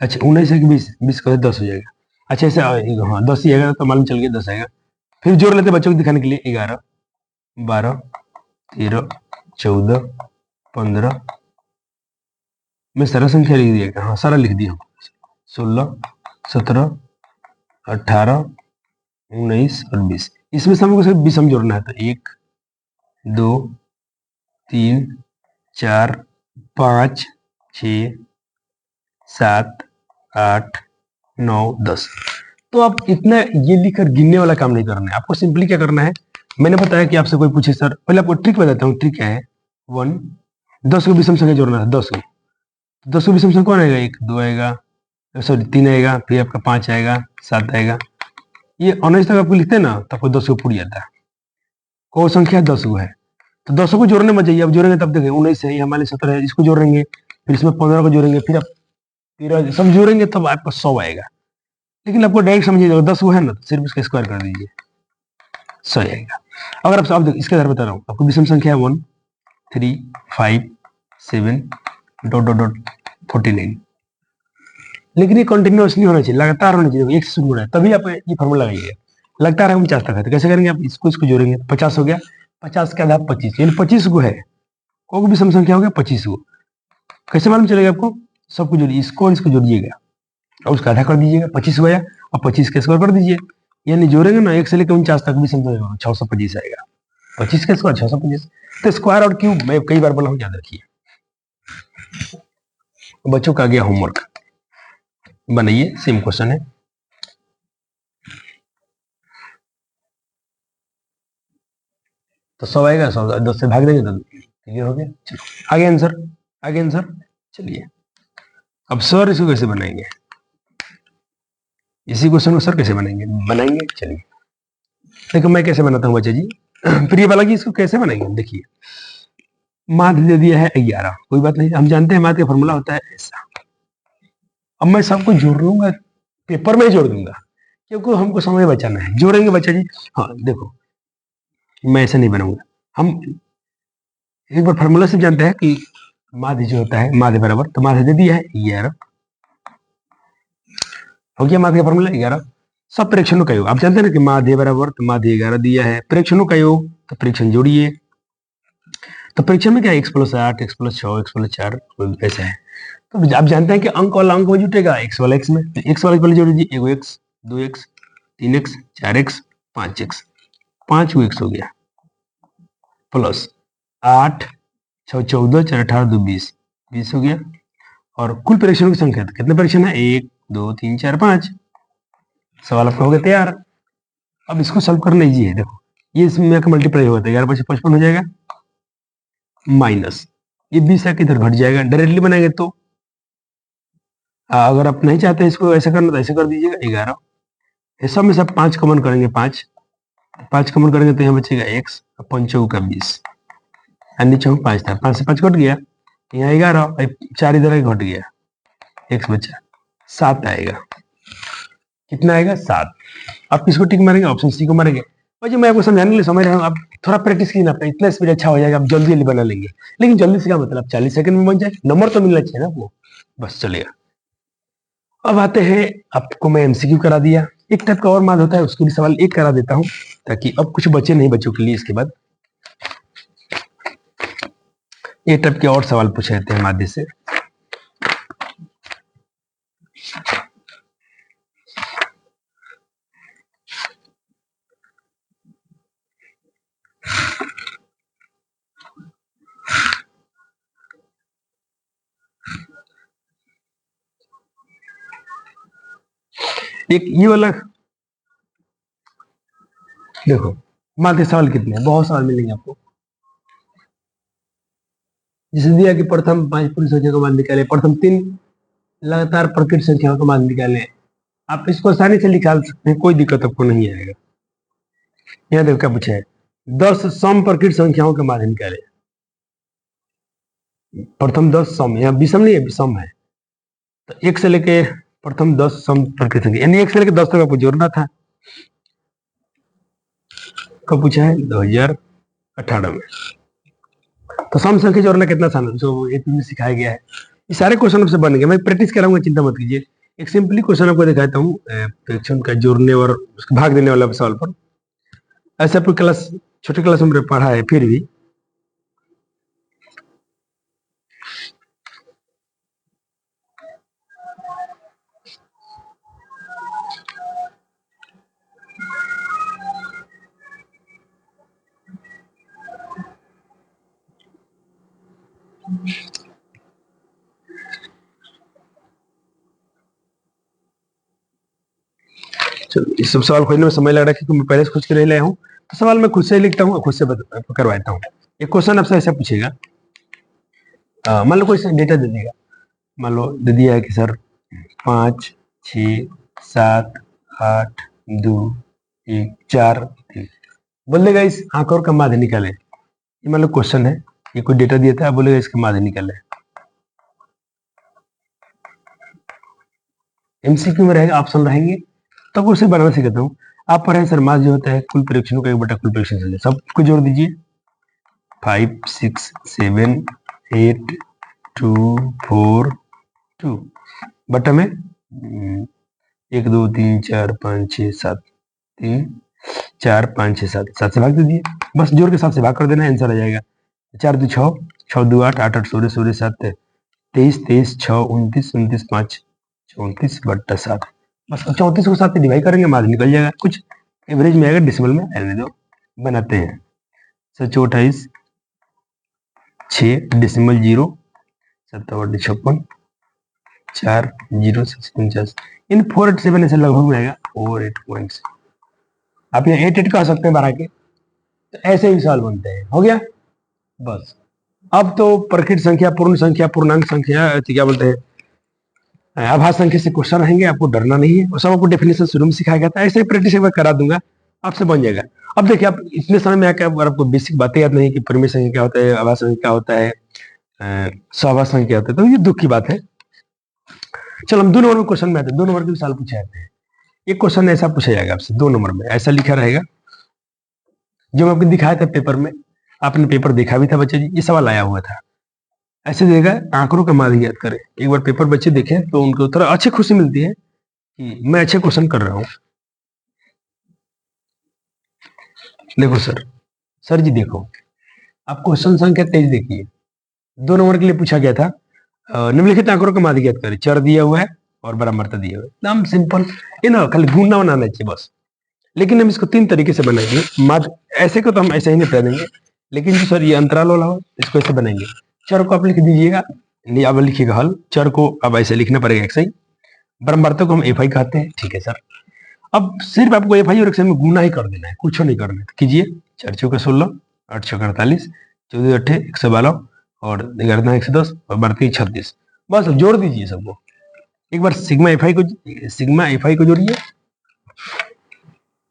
अच्छा 19 है कि 20, 20 का 10 हो जाएगा, अच्छा ऐसे हाँ 10 ही आएगा, तो मालूम चल गया 10 आएगा। फिर जोड़ लेते बच्चों को दिखाने के लिए, 11 12 13 14 15, मैं सारा संख्या लिख दिया, हाँ सारा लिख दिया, 16 17 18 19 और 20, इसमें से हमको सिर्फ 20 हम जोड़ना है, तो 1 2 3 4 5 6 7 8 9 10। तो आप इतना ये लिखकर गिनने वाला काम नहीं करना है, आपको सिंपली क्या करना है, मैंने बताया कि आपसे कोई पूछे सर, पहले आपको ट्रिक बताता हूँ, ट्रिक क्या है, 1 10 को विषम संख्या जोड़ना है, 10 को, 10 को विषम संख्या कौन आएगा, 1 2 आएगा, सॉरी 3 आएगा, फिर आपका 5 आएगा, 7 आएगा, ये 19 तक आपको लिखते हैं ना, तो आपको 10 को पूरी जाता है, कौन संख्या 10 को है, तो 10 को जोड़ने में जाइए, अब जोड़ेंगे तब देखें 19 है, ये हमारे 17 है, इसको जोड़ेंगे, फिर इसमें 15 को जोड़ेंगे, फिर आप 13 सब जोड़ेंगे तब आपका 100 आएगा। लेकिन आपको डायरेक्ट समझिए, 10 वो है ना, तो सिर्फ इसका स्क्वायर कर दीजिए, 100 आएगा। अगर आप इसके आधार बता रहा हूँ आपको, विषम संख्या है 1 3 5 7 डॉट डॉट डॉट 49, लेकिन ये कंटिन्यूअस नहीं होना चाहिए, लगातार होना चाहिए, एक से शुरू हो रहा है तभी आप ये फॉर्मूला लगाइएगा, लगातार है 49 तक है, तो कैसे करेंगे आप, इसको इसको जोड़ेंगे 50 हो गया, 50 के आधार 25, यानी 25 को है, कोई भी सम संख्या हो गया 25 को, कैसे मालूम चलेगा आपको, सबको जोड़िए, इसको इसको जोड़िएगा और उसका आधा कर दीजिएगा, 25 हो गया, और 25 का स्क्वायर कर दीजिए, यानी जोड़ेंगे ना 1 से लेकर 49 तक भी समझ 625 आएगा, 25 का स्क्वायर 625, तो स्क्वायर और क्यूब मैं कई बार बोला हूँ, याद रखिए। बच्चों का गया होमवर्क, बनाइए, सेम क्वेश्चन है, तो 100 आएगा, 100 10 से भाग देंगे तो क्लियर हो गया। चलो आगे आंसर, आगे आंसर, चलिए अब सर इसको कैसे बनाएंगे, इसी क्वेश्चन को सर कैसे बनाएंगे, चलिए देखो मैं कैसे बनाता हूँ बच्चे जी, फिर ये वाला कि इसको कैसे बनाएंगे, देखिए माध्य दे दिया है 11, कोई बात नहीं, हम जानते हैं माध्य का फॉर्मूला होता है ऐसा। अब मैं सबको जोड़ लूंगा, पेपर में जोड़ दूंगा, क्योंकि हमको समय बचाना है, जोड़ेंगे बच्चा जी, हाँ देखो मैं ऐसा नहीं बनाऊंगा, हम एक बार फॉर्मूला से जानते हैं कि माध्य जो होता है, माध्य बराबर, तो माध्य दे दिया है 11, हो गया माध्य का फॉर्मूला 11, सब प्रेक्षणों का योग। आप जानते हैं ना कि माध्य बराबर, तो माध्य 11 दिया है, प्रेक्षणों का योग तो प्रेक्षण जोड़िए, तो परीक्षण में क्या x + 8, x + 6, x + 4 ऐसा है। तो आप जानते हैं कि अंक वाला अंक में जुटेगा, x वाला x में, x वाला पहले जोड़ दीजिए, 1x 2x 3x 4x 5x, 5 x हो गया, प्लस 8 6 14 4 18 2 20, 20 हो गया। और कुल परीक्षणों की संख्या, तो कितने परीक्षण है, 1 2 3 4 5। सवाल आपका हो गया तैयार। अब इसको सॉल्व करना इजी है, देखो ये इसमें मल्टीप्लाई होता है, 11 + 55 हो जाएगा, माइनस ये 20 है किधर घट जाएगा, डायरेक्टली बनाएंगे तो अगर आप नहीं चाहते इसको ऐसे करना तो ऐसे कर दीजिएगा, 11 ये सब में सब 5 कॉमन करेंगे, 5 कॉमन करेंगे तो यहाँ बचेगा x, 5 का 20, नीचे 5 था, 5 से 5 घट गया, यहाँ 11, 4 इधर घट गया, x बचा 7 आएगा। कितना आएगा, 7। आप किसको टिक मारेंगे, ऑप्शन सी को मारेंगे। और जो मैं आपको समझाने के लिए समझ रहा हूँ, आप थोड़ा प्रैक्टिस कीजिए ना, आपका इतना स्पीड अच्छा हो जाएगा, आप जल्दी जल्दी बना लेंगे। लेकिन जल्दी से क्या मतलब, 40 सेकंड में बन जाए, नंबर तो मिलना चाहिए ना आपको, बस चलेगा। अब आते हैं, आपको मैं एमसीक्यू करा दिया, एक टाइप का और माल होता है, उसके लिए सवाल एक करा देता हूं, ताकि अब कुछ बचे नहीं बच्चों के लिए। इसके बाद एक टाइप के और सवाल पूछे जाते हैं माध्य से। एक ये वाला देखो, माध्य सवाल कितने हैं, बहुत सवाल मिलेंगे आपको। जिसे दिया कि प्रथम 5 पूर्ण संख्या का मान निकाले, प्रथम 3 लगातार प्रकृत संख्याओं का मान निकाले। आप इसको आसानी से निकाल सकते हैं, कोई दिक्कत आपको नहीं आएगा। यहाँ देखो क्या पूछा है, 10 सम प्रकृत संख्याओं का मान निकाले। प्रथम 10 सम, यहाँ विषम नहीं है, विषम है, तो 1 से लेके प्रथम 10 सम प्रकृत संख्या, यानी 1 से लेके 10 तक आपको जोड़ना था। कब पूछा है, 2018 में। तो सम संख्या जोड़ना कितना आसान है, जो एक में सिखाया गया है। ये सारे क्वेश्चन आपसे बन गए, मैं प्रैक्टिस कराऊंगा, चिंता मत कीजिए। एक सिंपली क्वेश्चन आपको दिखाता हूँ, फ्रैक्शन का जोड़ने और उसके भाग देने वाला सवाल पर। ऐसे आपको क्लास, छोटे क्लास में पढ़ा है, फिर भी चलो, इस सब सवाल खोजने में समय लग रहा है क्योंकि मैं पहले से खुद के नहीं लाया हूँ, तो सवाल मैं खुद से लिखता हूँ, खुद से करवाता हूँ। एक क्वेश्चन आपसे ऐसा पूछेगा, मान लो कोई डेटा दे देगा, मान लो दे दिया है कि सर 5 6 7 8 2 1 4 3, बोलेगा इस आंकड़ों का माध्य निकाले। ये मान लो क्वेश्चन है, ये कोई डेटा दिया था, बोलेगा इसका माध्य निकाले। एमसीक्यू में रहेगा, ऑप्शन रहेंगे, तब उसे बनाना सिखाता हूँ। आप पढ़े सर, माध्य होता है कुल परीक्षणों का 1 बटा कुल परीक्षण संख्या, सबको जोड़ दीजिए, 5 6 7 8 2 4 2 बटा में 1 2 3 4 5 6 7 3 4 5 6 7, 7 से भाग दे दिए, बस जोड़ के 7 से भाग कर देना, आंसर आ जाएगा। 4 2 6 6 2 8 8 8 16 16 7 23 23 6 29 29 5 34 बट्टा 7, बस 34 को 7 से डिवाइड करेंगे, मार्क्स निकल जाएगा, कुछ एवरेज में आएगा, डिसिमल में रहने दो। बनाते हैं, 28 6 डिसिमल 0 57 56 4 0 49, इन 487 ऐसे लगभग में आएगा, 48 आप यहाँ 88 कह सकते हैं बढ़ा के। तो ऐसे ही सवाल बनते हैं, हो गया बस। अब तो प्रकृत संख्या, पूर्ण संख्या, पूर्णांक संख्या, क्या बोलते हैं, आभास संख्या से क्वेश्चन रहेंगे, आपको डरना नहीं है, और सब आपको डेफिनेशन शुरू में सिखाया गया था, ऐसे ही प्रैक्टिस एक बार करा दूंगा, आपसे बन जाएगा। अब देखिए, आप इतने समय में आकर अगर आपको बेसिक बातें याद नहीं कि परिमेय संख्या क्या होता है, आभास संख्या क्या होता है, स्वाभास संख्या क्या होता है, तो ये दुख की बात है। चलो हम 2 नंबर में क्वेश्चन में आते हैं, 2 नंबर के सवाल पूछे जाते हैं। एक क्वेश्चन ऐसा पूछा जाएगा आपसे 2 नंबर में, ऐसा लिखा रहेगा, जो मैं आपको दिखाया था पेपर में, आपने पेपर देखा भी था बच्चे जी, ये सवाल आया हुआ था। ऐसे देगा, आंकड़ों का मान याद करें, एक बार पेपर बच्चे देखें तो उनको थोड़ा अच्छी खुशी मिलती है कि मैं अच्छे क्वेश्चन कर रहा हूँ। देखो सर जी देखो, आप क्वेश्चन संख्या 23 देखिए, 2 नंबर के लिए पूछा गया था निम्नलिखित आंकड़ों का माध्य ज्ञात करें। चर दिया हुआ है और बराबरता दिया हुआ है, एकदम सिंपल, ये ना खाली गुणा बनाना चाहिए बस। लेकिन हम इसको 3 तरीके से बनाएंगे। ऐसे को तो हम ऐसे ही निपटा देंगे, लेकिन जो सर ये अंतराल वाला हो इसको ऐसे बनाएंगे। चर को आप लिख दीजिएगा, नहीं आप लिखिएगा हल, चर को अब ऐसे लिखना पड़ेगा एक्स आई, बराबरता को हम एफ आई कहते हैं, ठीक है सर। अब सिर्फ आपको एफ आई और एक्स आई में गुना ही कर देना है, कुछ नहीं करना है, कीजिए। 4 चौके 16, 8 छक्के 48, 14 अट्ठे 112 और 11 110 और 32 36, बस जोड़ दीजिए सबको। एक बार सिग्मा एफ आई को जोड़िए,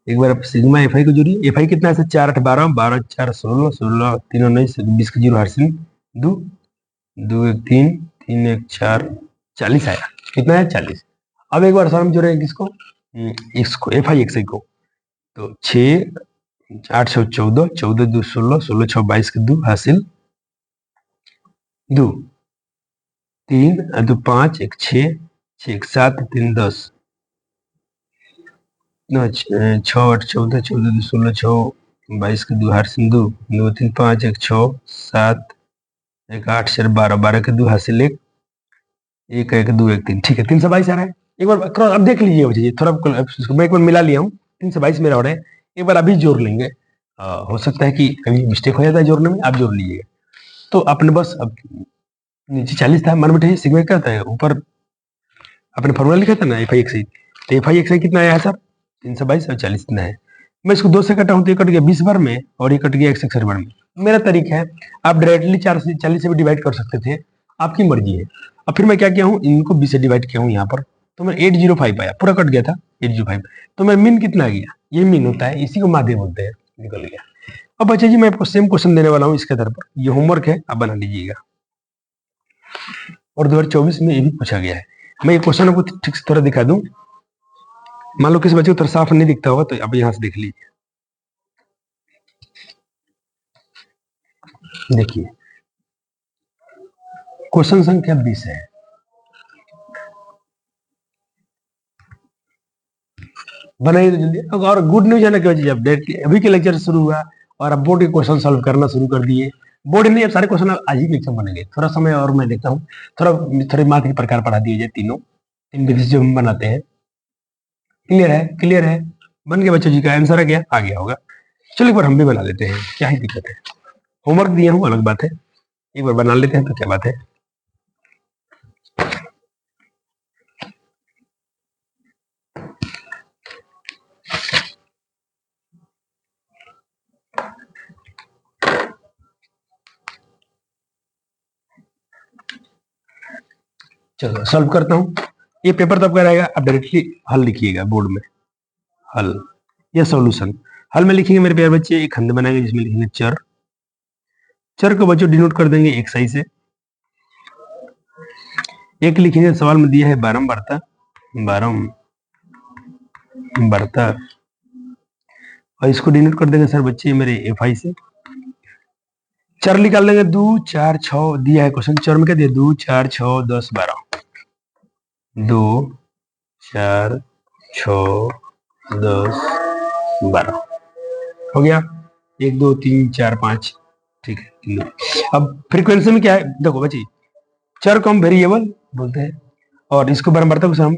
एक बार आप सिग्मा एफ आई को जोड़िए। एफ आई कितना है? 4 8 12, 12 4 16, 16 3 19, 20 का 0 हासिल 2, 2 1 3, 3 1 4, 40 आया। कितना है? 40। अब एक बार सर हम जोड़ेंगे किसको? इसको, एफ आई एक्स आई को। तो 6 8 6 14, 14 2 16, 16 6 22 के 2 हासिल 2, 3 2 5 1 6, 6 1 7 3 10, 6 8 14, 14 2 16, 6 22 के 2 हासिल 2, 2 3 5 1 6 7 1 8 4 12, 12 के 2 हासिल 1, 1 1 2 1 3, ठीक है। 322 आ रहा है। एक बार क्रॉस अब देख लीजिए बच्चे, थोड़ा मैं एक बार मिला लिया हूँ, 322 मेरा हो रहा है। एक बार अभी जोड़ लेंगे, हो सकता है कि कभी मिस्टेक हो जाता है जोड़ने में, आप जोड़ लीजिएगा। तो आपने बस अब नीचे 40 था, मन बैठे सिग्मा क्या था, ऊपर आपने फॉर्मूला लिखा था ना एफ आई एक्स आई, तो एफ आई एक्स आई कितना आया है सर? 322 और 40 इतना है। मैं इसको 2 से कटा हूँ तो ये कट गया 20 बार में और ये कट गया 161 बार में। मेरा तरीका है, आप डायरेक्टली 4 से 40 से भी डिवाइड कर सकते थे, आपकी मर्जी है। अब फिर मैं क्या किया हूँ, इनको 20 से डिवाइड किया हूँ यहाँ पर, तो मैं 805 आया, पूरा कट गया था 805। तो मैं मीन कितना आ गया? ये मीन होता है, इसी को माध्य बोलते हैं, निकल गया। अब बच्चे जी मैं आपको सेम क्वेश्चन देने वाला हूँ इसके आधार पर, ये होमवर्क है, आप बना लीजिएगा। और 2024 में ये भी पूछा गया है। मैं ये क्वेश्चन आपको ठीक से थोड़ा दिखा दूं, मान लो किसी बच्चे को थोड़ा साफ नहीं दिखता होगा तो आप यहाँ से देख लीजिए। देखिए क्वेश्चन संख्या 20 है, बनाइए तो जल्दी। और गुड न्यूज है ना कि जब अभी के लेक्चर शुरू हुआ और अब बोर्ड के क्वेश्चन सॉल्व करना शुरू कर दिए। बोर्ड नहीं, अब सारे क्वेश्चन आज ही के लेक्चर बनेंगे। थोड़ा समय और मैं देखता हूँ, थोड़े माथ के प्रकार पढ़ा दिए जाए, तीन विधि जो हम बनाते हैं। क्लियर है? क्लियर है? बन गया बच्चों जी का आंसर है क्या? आ गया होगा। चलो एक बार हम भी बना लेते हैं, क्या ही दिक्कत है। होमवर्क दिया हूँ अलग बात है, एक बार बना लेते हैं तो क्या बात है। चलो सॉल्व करता हूँ। ये पेपर तब कराएगा, आप डायरेक्टली हल लिखिएगा बोर्ड में, हल या सॉल्यूशन। हल में लिखेंगे मेरे प्यारे बच्चे, एक खंड बनाएंगे जिसमें लिखेंगे चर। चर को बच्चों डिनोट कर देंगे एक साई से। एक लिखेंगे सवाल में दिया है बारंबारता, बारंबारता, और इसको डिनोट कर देंगे सर बच्चे मेरे एफ आई से। चर निकाल देंगे 2 4 6, दिया है क्वेश्चन, चर में क्या दिया? 2 4 6 10 12, 2 4 6 10 12 हो गया। 1 2 3 4 5, ठीक है। अब फ्रीक्वेंसी में क्या है देखो बच्चे, चर को हम वेरिएबल बोलते हैं और इसको बारंबारता को हम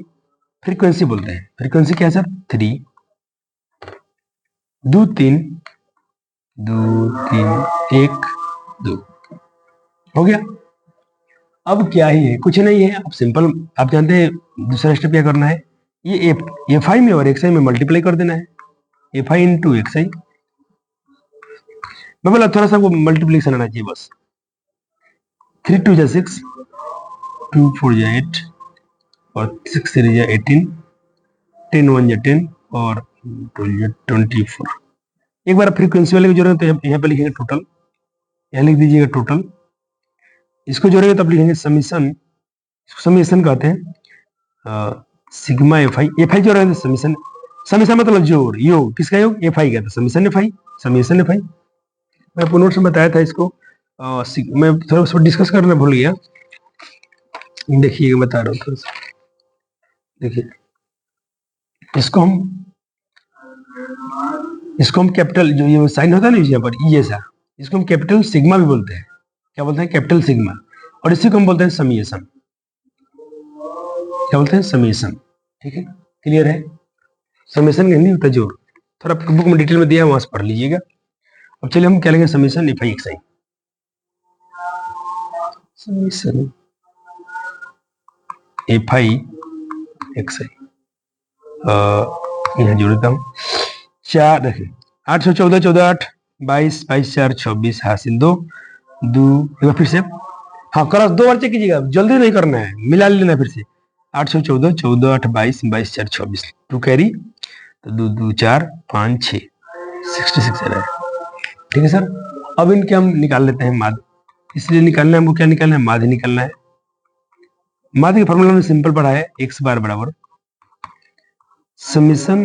फ्रीक्वेंसी बोलते हैं। फ्रीक्वेंसी क्या है सर? 3 2 3 2 3 1 2 हो गया। अब क्या ही है, कुछ नहीं है, अब सिंपल आप जानते हैं दूसरा स्टेप क्या करना है, ये एफ आई में और एक्स आई में मल्टीप्लाई कर देना है, एफ आई इंटू एक्स आई। मैं बोला थोड़ा सा वो मल्टीप्लीकेशन आना चाहिए बस। 3 2 जा 6, 2 4 जा 8 और 6 3 जा 18, 10 1 जा 10 और 12 जा 24। एक बार फ्रीक्वेंसी वाले को जोड़ेंगे तो यहाँ पे लिखेंगे टोटल, यहाँ लिख दीजिएगा टोटल। इसको जोड़ेंगे तो आप लिखेंगे समीशन, इसको समीशन कहते हैं, सिग्मा एफ आई जोड़ रहे हैं समीशन, समीशन मतलब जोड़, योग किसका योग? एफ आई का, तो समीशन एफ आई, समीशन एफ आई। मैं आपको नोट्स में बताया था इसको, मैं थोड़ा उसको डिस्कस करना भूल गया। देखिए बता रहा हूँ थोड़ा सा, देखिए इसको हम इसको हम कैपिटल, जो ये साइन होता है ना यहाँ पर ये सा, इसको हम कैपिटल सिग्मा भी बोलते हैं। क्या बोलते हैं? Capital sigma. और इसी को हम बोलते हैं समीशन। क्या बोलते हैं? समीशन। ठीक है, क्लियर है? समीशन का हिंदी होता है जोड़। थोड़ा बुक में डिटेल में दिया है, वहां से पढ़ लीजिएगा। अब चलिए हम क्या लेंगे? Summation F I X I. Summation F I X I यहाँ जोड़ देता हूँ। 4 देखिए 8 सौ 14 14 8 22 22 4 26 हासिल 2 2 एक बार फिर से, हाँ क्रॉस 2 बार चेक कीजिएगा, जल्दी नहीं करना है, मिला लेना फिर से। 8 सौ 14 14 8 22 22 4 26 2 कैरी, तो 2 2 4 5 6 66 आ रहा है। ठीक है सर, अब इनके हम निकाल लेते हैं माध्य। इसलिए निकालना है हमको, क्या निकालना है? माध्य निकालना है। माध्य का फॉर्मूला में सिंपल पढ़ा है, एक्स बार बराबर summation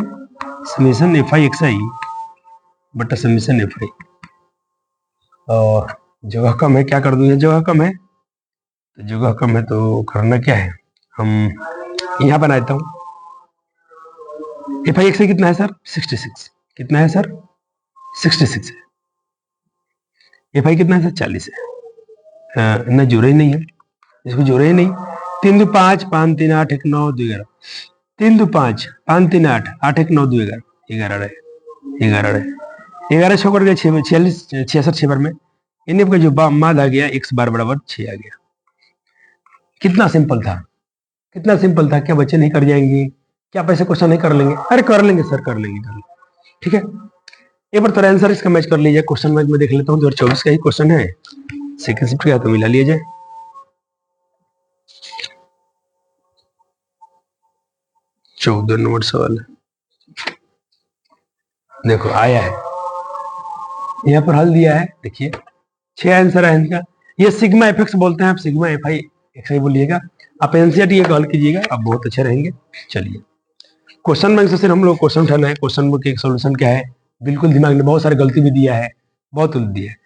summation F I X I बटा समीशन एफ आई। और जगह कम है, क्या कर दूं? जगह कम है, तो जगह कम है तो करना क्या है, हम यहाँ बनाता हूँ। एफ आई एक्स आई कितना है सर? 66। कितना है सर? 66 है। एफ आई कितना है सर? 40 है। ना जोड़ा ही नहीं है, इसको जोड़ा ही नहीं। 3 2 5 5 3 8 1 9 2 11 3 2 5 5 3 8 8 1 9 2 11 11 रहे 11 रहे 11 छः कर गया 46 66 6 बार में। इन्हें का जो माद आ गया x बार बराबर 6 आ गया। कितना सिंपल था, कितना सिंपल था। क्या बच्चे नहीं कर जाएंगे? क्या पैसे क्वेश्चन नहीं कर लेंगे? अरे कर लेंगे सर, कर लेंगे, कर लेंगे। ठीक है, एक बार थोड़ा आंसर इसका मैच कर लीजिए। क्वेश्चन मैच में देख लेता हूँ, 2024 का ही क्वेश्चन है, सेकंड शिफ्ट का, तो मिला लिया जाए। चौदह नंबर सवाल देखो आया है, यहाँ पर हल दिया है। देखिए 6 आंसर है इनका। ये सिग्मा एफ एक्स बोलते हैं, आप सिग्मा एफ आई एक्स आई बोलिएगा। आप एनसीईआरटी ये हल कीजिएगा, आप बहुत अच्छे रहेंगे। चलिए क्वेश्चन बैंक से सिर्फ हम लोग क्वेश्चन उठाना है। क्वेश्चन बुक एक सोल्यूशन क्या है, बिल्कुल दिमाग में बहुत सारी गलती भी दिया है, बहुत उल्ट दिया है।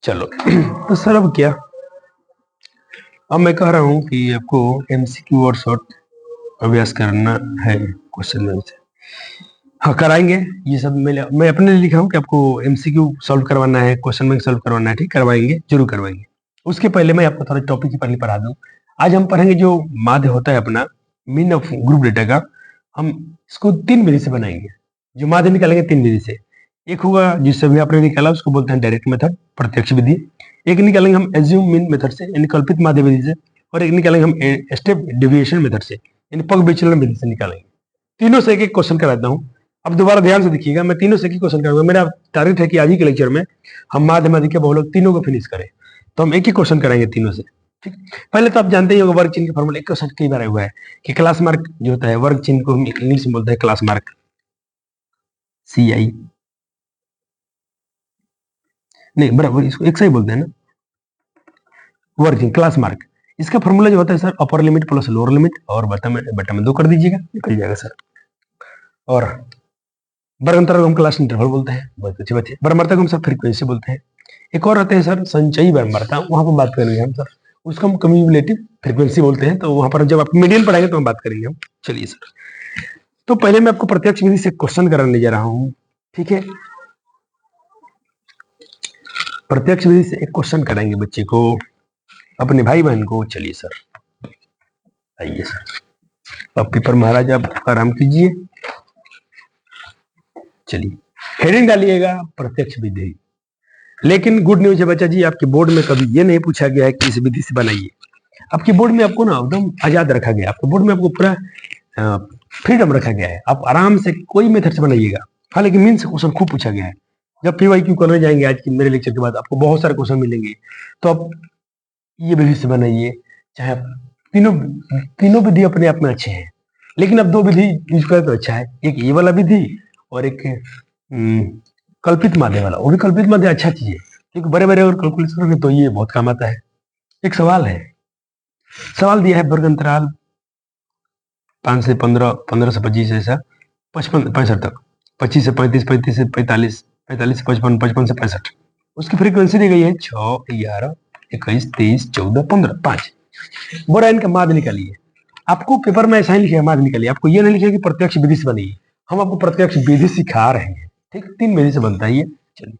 चलो तो सर अब क्या, अब मैं कह रहा हूँ कि आपको एमसीक्यू और शॉर्ट अभ्यास करना है क्वेश्चन बैंक से। हाँ कराएंगे, ये सब मैं अपने लिए लिखा हूँ कि आपको एमसीक्यू सॉल्व करवाना है, क्वेश्चन बैंक सॉल्व करवाना है। ठीक, करवाएंगे, जरूर करवाएंगे। उसके पहले मैं आपको थोड़ा टॉपिक ही पहले पढ़ा दूं। आज हम पढ़ेंगे जो माध्य होता है अपना, मीन ऑफ ग्रुप डेटा का, हम इसको 3 विधि से बनाएंगे। जो माध्य निकालेंगे 3 विधि से। एक होगा जिससे भी आपने निकाला उसको बोलते हैं डायरेक्ट मेथड, प्रत्यक्ष विधि। एक निकालेंगे हम एज्यूम मीन मेथड से, यानी कल्पित माध्य विधि से। और एक निकालेंगे हम स्टेप डिविएशन मेथड से, यानी पग विचलन विधि से निकालेंगे। तीनों से एक एक क्वेश्चन कराता हूँ। अब दोबारा ध्यान से देखिएगा, मैं तीनों से एक क्वेश्चन करूंगा। मेरा टारगेट है कि आज ही के लेक्चर में हम माध्य माध्यिका बहुलक तीनों को फिनिश करें, तो हम एक ही क्वेश्चन कराएंगे तीनों से। ठीक, पहले तो आप जानते ही होंगे वर्ग चिन्ह के फॉर्मूला। एक क्वेश्चन कई बार आया हुआ है कि क्लास मार्क जो होता है, वर्ग चिन्ह को हम इंग्लिश में बोलते हैं क्लास मार्क, CI नहीं बराबर, इसको एक सही बोलते हैं ना, वर्ग चिन्ह क्लास मार्क। इसका फॉर्मूला जो होता है sir, upper limit plus lower limit, और बटा में 2 कर दीजिएगा, निकल जाएगा सर। और वर्ग अंतर को हम क्लास इंटरवल बोलते हैं, बहुत अच्छे बच्चे। वर्गमर्ता को हम सर फ्रीक्वेंसी बोलते हैं। एक और रहते हैं सर संचयी वर्गमर्ता, वहां पर बात करेंगे हम सर, उसको हम कम्युलेटिव फ्रीक्वेंसी बोलते हैं। तो वहां पर जब आप मीडियन पढ़ाएंगे तो हम बात करेंगे हम। चलिए सर, तो पहले मैं आपको प्रत्यक्ष विधि से क्वेश्चन कराने जा रहा हूं। ठीक है, प्रत्यक्ष विधि से एक क्वेश्चन कराएंगे बच्चे को, अपने भाई बहन को। चलिए सर, आइए सर, अब पेपर महाराज आप आराम कीजिए। चलिए हेडिंग डालिएगा प्रत्यक्ष विधि। लेकिन गुड न्यूज है बच्चा जी, आपके बोर्ड में कभी ये नहीं पूछा गया है कि इस विधि से बनाइए। आपके बोर्ड में आपको ना एकदम आजाद रखा गया है, आपके बोर्ड में आपको पूरा फ्रीडम रखा गया है, आप आराम से कोई मेथड से बनाइएगा। हालांकि मीन से क्वेश्चन खूब पूछा गया है। जब PYQ करने जाएंगे आज की मेरे लेक्चर के बाद, आपको बहुत सारे क्वेश्चन मिलेंगे, तो आप ये विधि से बनाइए। चाहे आप तीनों विधि अपने आप में अच्छे हैं, लेकिन अब 2 विधि यूज करें तो अच्छा है। एक ये वाला विधि और एक कल्पित माध्य वाला। वो भी कल्पित माध्य अच्छा चीज है, क्योंकि बड़े बड़े अगर कैलकुलेशन करेंगे तो ये बहुत काम आता है। एक सवाल है, सवाल दिया है वर्ग अंतराल 5 से 15, 15 से 25, ऐसा 55 65 तक, 25 से 35, 35 से 45, 45 से 55, 55 से 65। उसकी फ्रीक्वेंसी दी गई है 6, 11, 21, 23, 14, 15, 5। बोरा इनका माध्य निकालिए। आपको पेपर में ऐसा ही लिखा है माध्य निकालिए, आपको ये नहीं लिखा कि प्रत्यक्ष विधि से बनी। हम आपको प्रत्यक्ष विधि सिखा रहे हैं। ठीक, 3 विधि से बनता है ये। चलिए,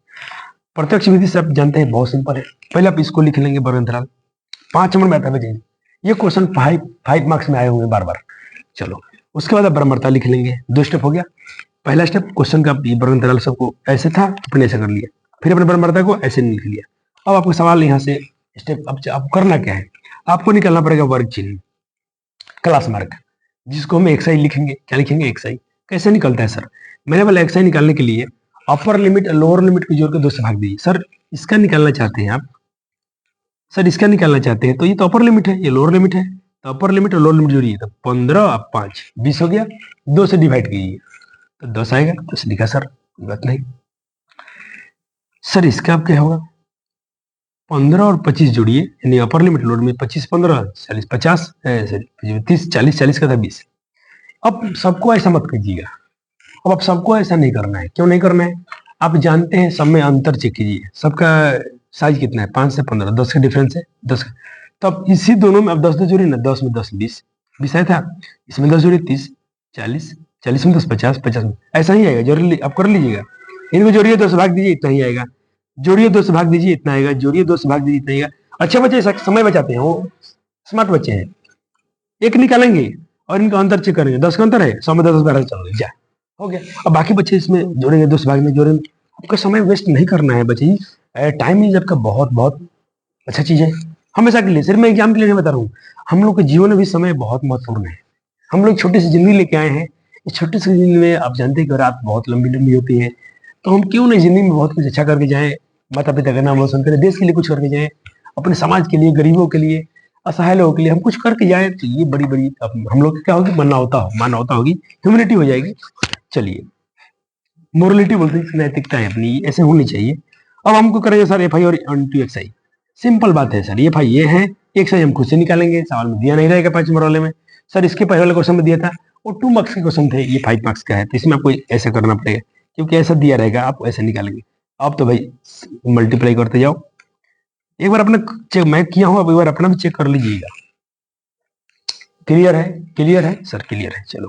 प्रत्यक्ष विधि से आप जानते हैं बहुत सिंपल है। पहले आप इसको लिख लेंगे वर्ग अंतराल, 5 नंबर में आता है। ये क्वेश्चन 5 मार्क्स में आए होंगे बार बार। चलो, उसके बाद आप ब्रह्मता लिख लेंगे। 2 स्टेप हो गया। पहला स्टेप क्वेश्चन का वर्ग अंतराल सबको ऐसे था, अपने ऐसे कर लिया, फिर अपने ब्रह्मता को ऐसे लिख लिया। अब आपको सवाल यहाँ से स्टेप, अब आपको करना क्या है, आपको निकालना पड़ेगा वर्ग चिन्ह, क्लास मार्क, जिसको हम एक्स आई लिखेंगे। क्या लिखेंगे? एक्स आई। कैसे निकलता है सर? मैंने बोला एक्स आई निकालने के लिए अपर लिमिट लोअर लिमिट को जोड़ के 2 से भाग दीजिए। सर इसका निकालना चाहते हैं आप, सर इसका निकालना चाहते हैं तो ये तो अपर लिमिट है, ये लोअर लिमिट है, तो अपर लिमिट और लोअर लिमिट जोड़िए तो 15 और 5 20 हो गया। 2 से डिवाइड कीजिए तो 10 आएगा। तो लिखा सर, कोई बात नहीं। सर इसका अब क्या होगा? 15 और 25 जोड़िए, यानी अपर लिमिट लोअर लिमिट, 25 15 40 50 30 40 40 का था 20। अब सबको ऐसा मत कीजिएगा, अब आप सबको ऐसा नहीं करना है। क्यों नहीं करना है? आप जानते हैं, सब में अंतर चेक कीजिए। सबका साइज कितना है? 5 से 15, 10 का डिफरेंस है, 10 का। तो अब इसी दोनों में अब 10 जोड़िए ना, 10 में 10 20 20 आया था, इसमें 10 जोड़िए 30 40 40 में 10 50 50 में ऐसा ही आएगा। जोड़ आप कर लीजिएगा, इनको जोड़िए 2 से भाग दीजिए, इतना ही आएगा। जोड़िए 2 से भाग दीजिए, इतना आएगा। जोड़िए 2 से भाग दीजिए, इतना आएगा। अच्छे बच्चे समय बचाते हैं, वो स्मार्ट बच्चे हैं। एक निकालेंगे और इनका अंतर चेक करेंगे, 10 का अंतर है, 100 में 10 12 चलोगे जा, हो गया। अब बाकी बच्चे इसमें जोड़ेंगे, 2 से भाग में जोड़ेंगे। आपका समय वेस्ट नहीं करना है बच्चे जी। टाइम इज आपका बहुत बहुत अच्छा चीज है, हमेशा के लिए। सिर्फ मैं एग्जाम के लिए नहीं बता रहा हूँ, हम लोग के जीवन में भी समय बहुत महत्वपूर्ण है। हम लोग छोटी सी जिंदगी लेके आए हैं। इस छोटी सी जिंदगी में आप जानते हैं कि रात बहुत लंबी लंबी होती है, तो हम क्यों नहीं जिंदगी में बहुत कुछ अच्छा करके जाएं, माता पिता का नाम रोशन करें, देश के लिए कुछ करके जाएं, अपने समाज के लिए, गरीबों के लिए, असहाय लोगों के लिए हम कुछ करके जाएं। तो ये बड़ी बड़ी हम लोग क्या होगी? मानवता होगी, ह्यूमैनिटी हो जाएगी। चलिए, मोरलिटी बोलते हैं, नैतिकता है अपनी, ऐसे होनी चाहिए। अब हमको करेंगे सर एफ आई और इंटू एक्स आई। सिंपल बात है सर, एफ आई ये है, एक्स आई हम खुद से निकालेंगे, सवाल में दिया नहीं रहेगा 5 नंबर वाले में। सर इसके पहले वाले क्वेश्चन में दिया था, वो 2 मार्क्स के क्वेश्चन थे, ये 5 मार्क्स का है, तो इसमें आपको ऐसा करना पड़ेगा, क्योंकि ऐसा दिया रहेगा, आप ऐसे निकालेंगे। अब तो भाई मल्टीप्लाई करते जाओ। एक बार अपना चेक मैं किया हूं, अब एक बार अपना भी चेक कर लीजिएगा। क्लियर है? क्लियर है सर, क्लियर है। चलो,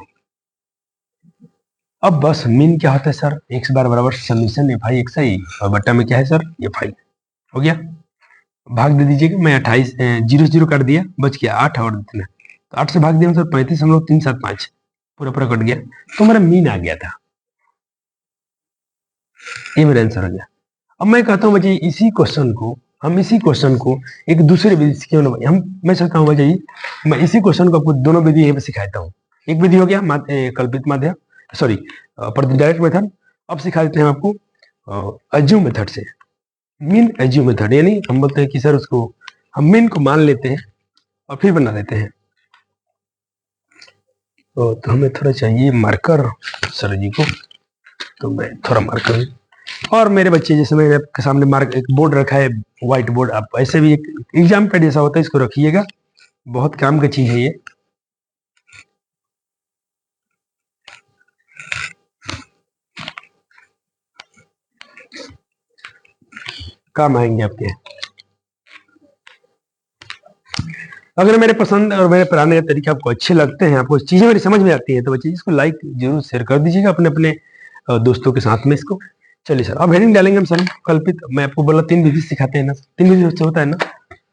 अब बस मीन क्या होता है सर? एक्स बार बराबर समीशन एफ आई एक्स आई और बट्टा में क्या है सर? F I. हो गया, भाग दे दीजिएगा। मैं 28 0 0 काट दिया, बच गया 8 और इतना, तो 8 से भाग दिया सर 35,375, पूरा पूरा कट गया, तो मेरा मीन आ गया था। ये मेरा आंसर हो गया। अब मैं कहता हूँ बच्चे इसी क्वेश्चन को एक दूसरे विधि से क्यों ना मैं चाहता हूँ बच्चे मैं इसी क्वेश्चन को आपको दोनों विधि यहीं पे सिखाता हूँ। एक विधि हो गया कल्पित माध्य, सॉरी डायरेक्ट मेथड। अब सिखा देते हैं आपको अज्यूम मेथड से, मीन अज्यूम मेथड। यानी हम बोलते हैं कि सर उसको हम मीन को मान लेते हैं और फिर बना देते हैं। तो हमें थोड़ा चाहिए मार्कर सर जी को, तो मैं थोड़ा मार्कर, और मेरे बच्चे जैसे मेरे आपके सामने मार्क एक बोर्ड रखा है, व्हाइट बोर्ड, आप ऐसे भी एक एग्जाम पैड जैसा होता है, इसको रखिएगा, बहुत काम की चीज है ये। काम आएंगे आपके। अगर मेरे पसंद और मेरे पढ़ाने के तरीके आपको अच्छे लगते हैं, आपको चीजें मेरी समझ में आती है, तो बच्चे इसको लाइक जरूर शेयर कर दीजिएगा अपने अपने दोस्तों के साथ में इसको। चलिए सर, अब हेडिंग डालेंगे हम सर कल्पित। मैं आपको बोला 3 विधि सिखाते हैं ना, 3 विधि से होता है ना,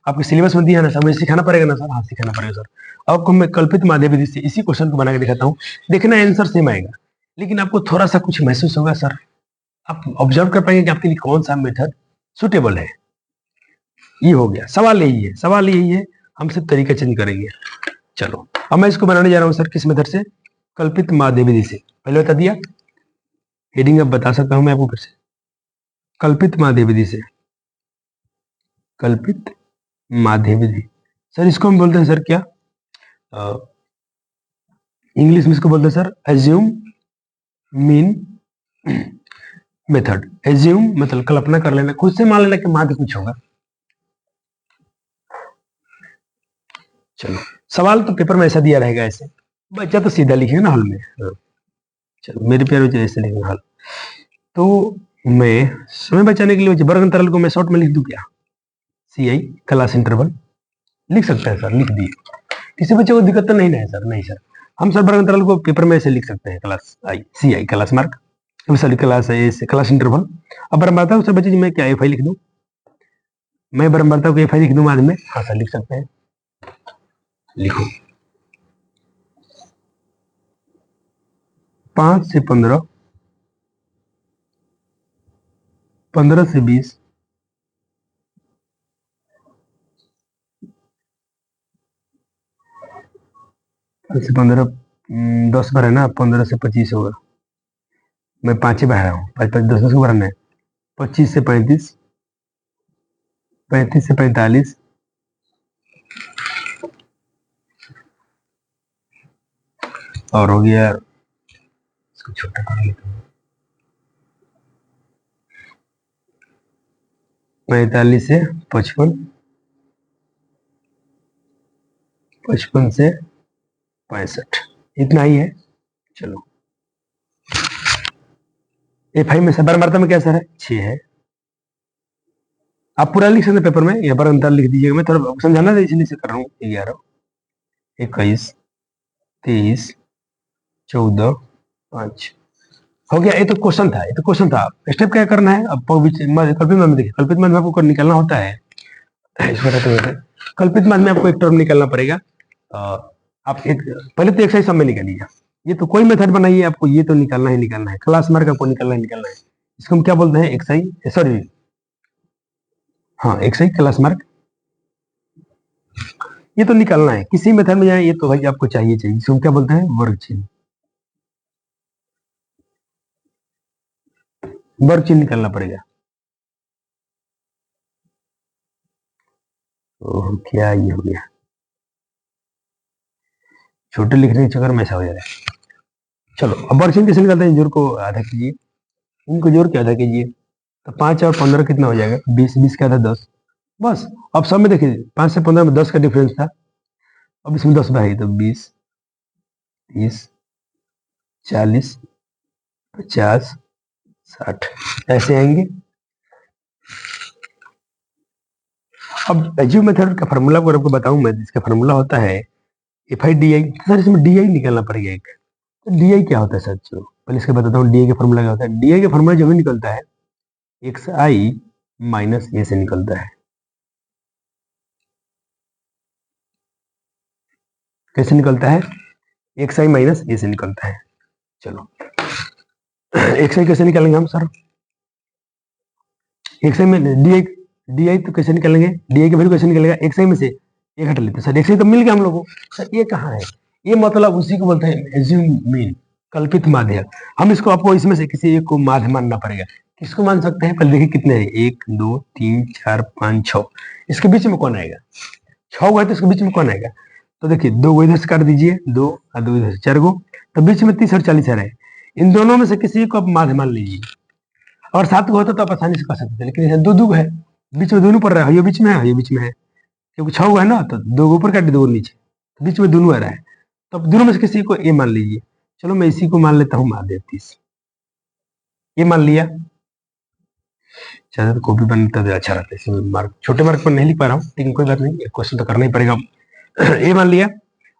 आपके सिलेबस में दिया है ना सर, मुझे सिखाना पड़ेगा ना सर? हाँ सिखाना पड़ेगा सर। अब आपको मैं कल्पित माध्य विधि से इसी क्वेश्चन को बना के दिखाता हूँ, देखना आंसर सेम आएगा, लेकिन आपको थोड़ा सा कुछ महसूस होगा सर, आप ऑब्जर्व कर पाएंगे कि आपके लिए कौन सा मेथड सुटेबल है। ये हो गया, सवाल यही है, हम सिर्फ तरीका चेंज करेंगे। चलो, अब मैं इसको बनाने जा रहा हूँ सर किस मेथड से? कल्पित माध्य विधि से। पहले बता दिया, हेडिंग अब बता सकता हूं मैं आपको फिर से, कल्पित माध्य विधि से। कल्पित माध्य विधि सर, इसको हम बोलते हैं सर क्या, इंग्लिश में इसको बोलते हैं sir assume mean method. Assume मतलब कल्पना कर लेना, खुद से मान लेना कि माध्य कुछ होगा। चलो, सवाल तो पेपर में ऐसा दिया रहेगा, ऐसे बच्चा तो सीधा लिखेगा ना हल में। चलो मेरे प्यारे बच्चे ऐसे लिखेंगे हल, तो मैं समय बचाने के लिए वर्ग अंतराल को मैं शॉर्ट में लिख दूं क्या? सी आई क्लास इंटरवल लिख सकते हैं सर, लिख दिए। किसी बच्चे को दिक्कत तो नहीं है सर? नहीं सर, हम सर वर्ग अंतराल को पेपर में ऐसे लिख सकते हैं, class I C I class mark. Sorry class है से क्लास इंटरवल। अब बराबर उससे बच्चे मैं क्या एफ आई लिख दूं, मैं बराबर को एफ आई लिख दूं बाद में, हाँ सर लिख सकते हैं, लिखो 5 से 15, 15 से 20, 5 से 15, 10 बार है ना, 15 से 25 होगा, मैं 5 ही बह रहा हूँ, 5 5 10 10 को भरना है, 25 से 35, 35 से 45, और हो गया, इसको छोटा कर लेता हूँ, 45 से 55, 55 से 65, इतना ही है। चलो एफ आई में सबर मारता में क्या सर है 6 है, आप पूरा लिख सकते पेपर में, यहाँ पर अंतर लिख दीजिएगा, मैं थोड़ा समझाना था इसलिए से कर रहा हूँ। 11, 21, 23, 14, 5 हो गया। ये तो क्वेश्चन था, ये तो क्वेश्चन था। स्टेप क्या करना है अब, कल्पित मान में देखिए, कल्पित मान में आपको निकालना होता है, इसको कल्पित मान में आपको एक टर्म निकालना पड़ेगा। आप एक पहले तो एक्सरसाइज सब में निकालिएगा, ये तो कोई मेथड बनाइए, आपको ये तो निकालना ही निकालना है, क्लास मार्क आपको निकालना ही निकालना है। इसको हम क्या बोलते हैं एक्सरसाइज, सॉरी हाँ एक्सरसाइज क्लास मार्क, ये तो निकालना है किसी मेथड में जाए, ये तो भाई आपको चाहिए चाहिए, इसको हम क्या बोलते हैं वर्ग चिन्ह, वर्ग चिन्ह निकालना पड़ेगा। ओह क्या ये हो गया, छोटे लिखने के चक्कर में ऐसा हो जा रहा है। चलो अब वर्ग चिन्ह कैसे निकालते हैं, जोड़ को आधा कीजिए, इनको जोड़ के आधा कीजिए, तो 5 और 15 कितना हो जाएगा 20, 20 का आधा 10, बस। अब सब में देखिए 5 से 15 में 10 का डिफरेंस था, अब इसमें 10 भाई तो 20, 30, 40, 50, 60 ऐसे आएंगे। अब एज्यू मेथड का फार्मूला अगर आपको बताऊं मैं, इसका फार्मूला होता है F I D I, sir इसमें डी आई निकालना पड़ेगा एक, तो डी आई क्या होता है सर, चलो पहले इसका बताता हूँ डी आई का फार्मूला क्या होता है। डी आई का फार्मूला जो भी निकलता है एक्स आई माइनस ए से निकलता है, कैसे निकलता है, एक्स आई माइनस ए से निकलता है। चलो एक्स आई कैसे निकालेंगे हम सर, एक्स आई में डी आई तो कैसे निकालेंगे, डी आई की वैल्यू कैसे निकलेगा, एक्स आई में से एक हटा लेते सर, एक्स आई तो मिल गया हम लोगों को सर, ये कहाँ है, ये मतलब उसी को बोलते हैं एज्यूम मीन, कल्पित माध्य। हम इसको आपको इसमें से किसी एक को माध्य मानना पड़ेगा। किसको मान सकते हैं, पहले देखिए कितने हैं, 1 2 3 4 5 6, इसके बीच में कौन आएगा, 6 हुआ है तो इसके बीच में कौन आएगा, तो देखिए 2 को इधर से काट दीजिए, 2 और 2 इधर से 4 को, तो बीच में 30 और 40 आ रहे हैं, इन दोनों में से किसी को आप माध्य मान लीजिए, और 7 को होता तो आप आसानी से कर सकते थे, लेकिन दो दो है, बीच में दोनों पड़ रहा है, ये बीच में है, ये बीच में है, क्योंकि 6 हुआ है ना, तो 2 ऊपर काट 2 नीचे, तो बीच में दोनों आ रहा है, तो अब दोनों में से किसी को ए मान लीजिए। चलो मैं इसी को मान लेता हूँ माध्य 30, ये मान लिया, तो कॉपी बनता तो अच्छा रहता है, इसमें मार्क छोटे मार्क पर नहीं लिख पा रहा हूँ, लेकिन कोई बात नहीं, क्वेश्चन तो करना ही पड़ेगा। ए मान लिया।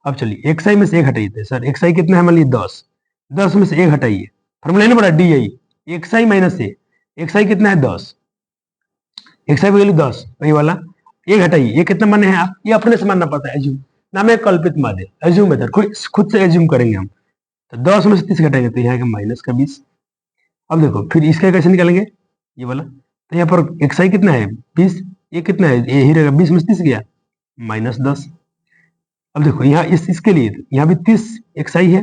अब चलिए एक्स आई में से एक हटाइए, सर एक्स आई कितना है मान लीजिए 10, 10 में से एक हटाइए, फॉर्मूला नहीं पड़ा D I, X I minus A, X I कितना है 10, एक्स आई वैल्यू 10, वही वाला एक हटाइए, ये कितना माने हैं आप, ये अपने से मानना पड़ता है, एज्यूम नाम है कल्पित माध्य, एज्यूम मेथड खुद से एज्यूम करेंगे हम, तो 10 में से 30 घटाएंगे तो यहाँ का माइनस का 20। अब देखो फिर इसका कैसे निकालेंगे, ये वाला, तो यहाँ पर एक्स आई कितना है 20, ये कितना है, ये ही रहेगा 20 में से 30 गया माइनस 10। अब देखो यहाँ इसके लिए यहाँ भी 30 एक्स आई है,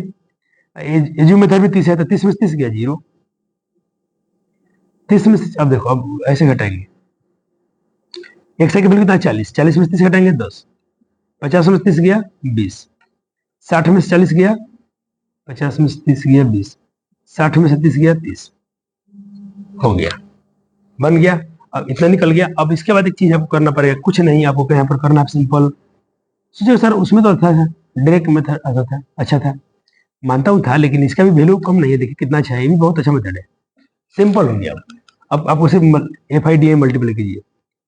एज्यूम मेथड भी 30 है, तो 30 में से 30 गया 0, 30 में से, अब देखो अब ऐसे घटाएंगे, एक्स आई की वैल्यू कितना है 40, 40 में से 30 घटाएंगे 10, 50 में से 30 गया 20, 60 में से 40 गया, 50 में से 30 गया 20, 60 में से 30 गया 30, हो गया, बन गया। अब इतना निकल गया। अब इसके बाद एक चीज आपको करना पड़ेगा, कुछ नहीं आपको यहाँ पर करना है सिंपल, सोचो सर उसमें तो अच्छा था, डायरेक्ट मेथड अच्छा था, अच्छा था, मानता हूँ था, लेकिन इसका भी वैल्यू कम नहीं है, देखिए कितना अच्छा है, ये भी बहुत अच्छा मेथड है, सिंपल हो गया। अब आप उसे F I D I multiply कीजिए,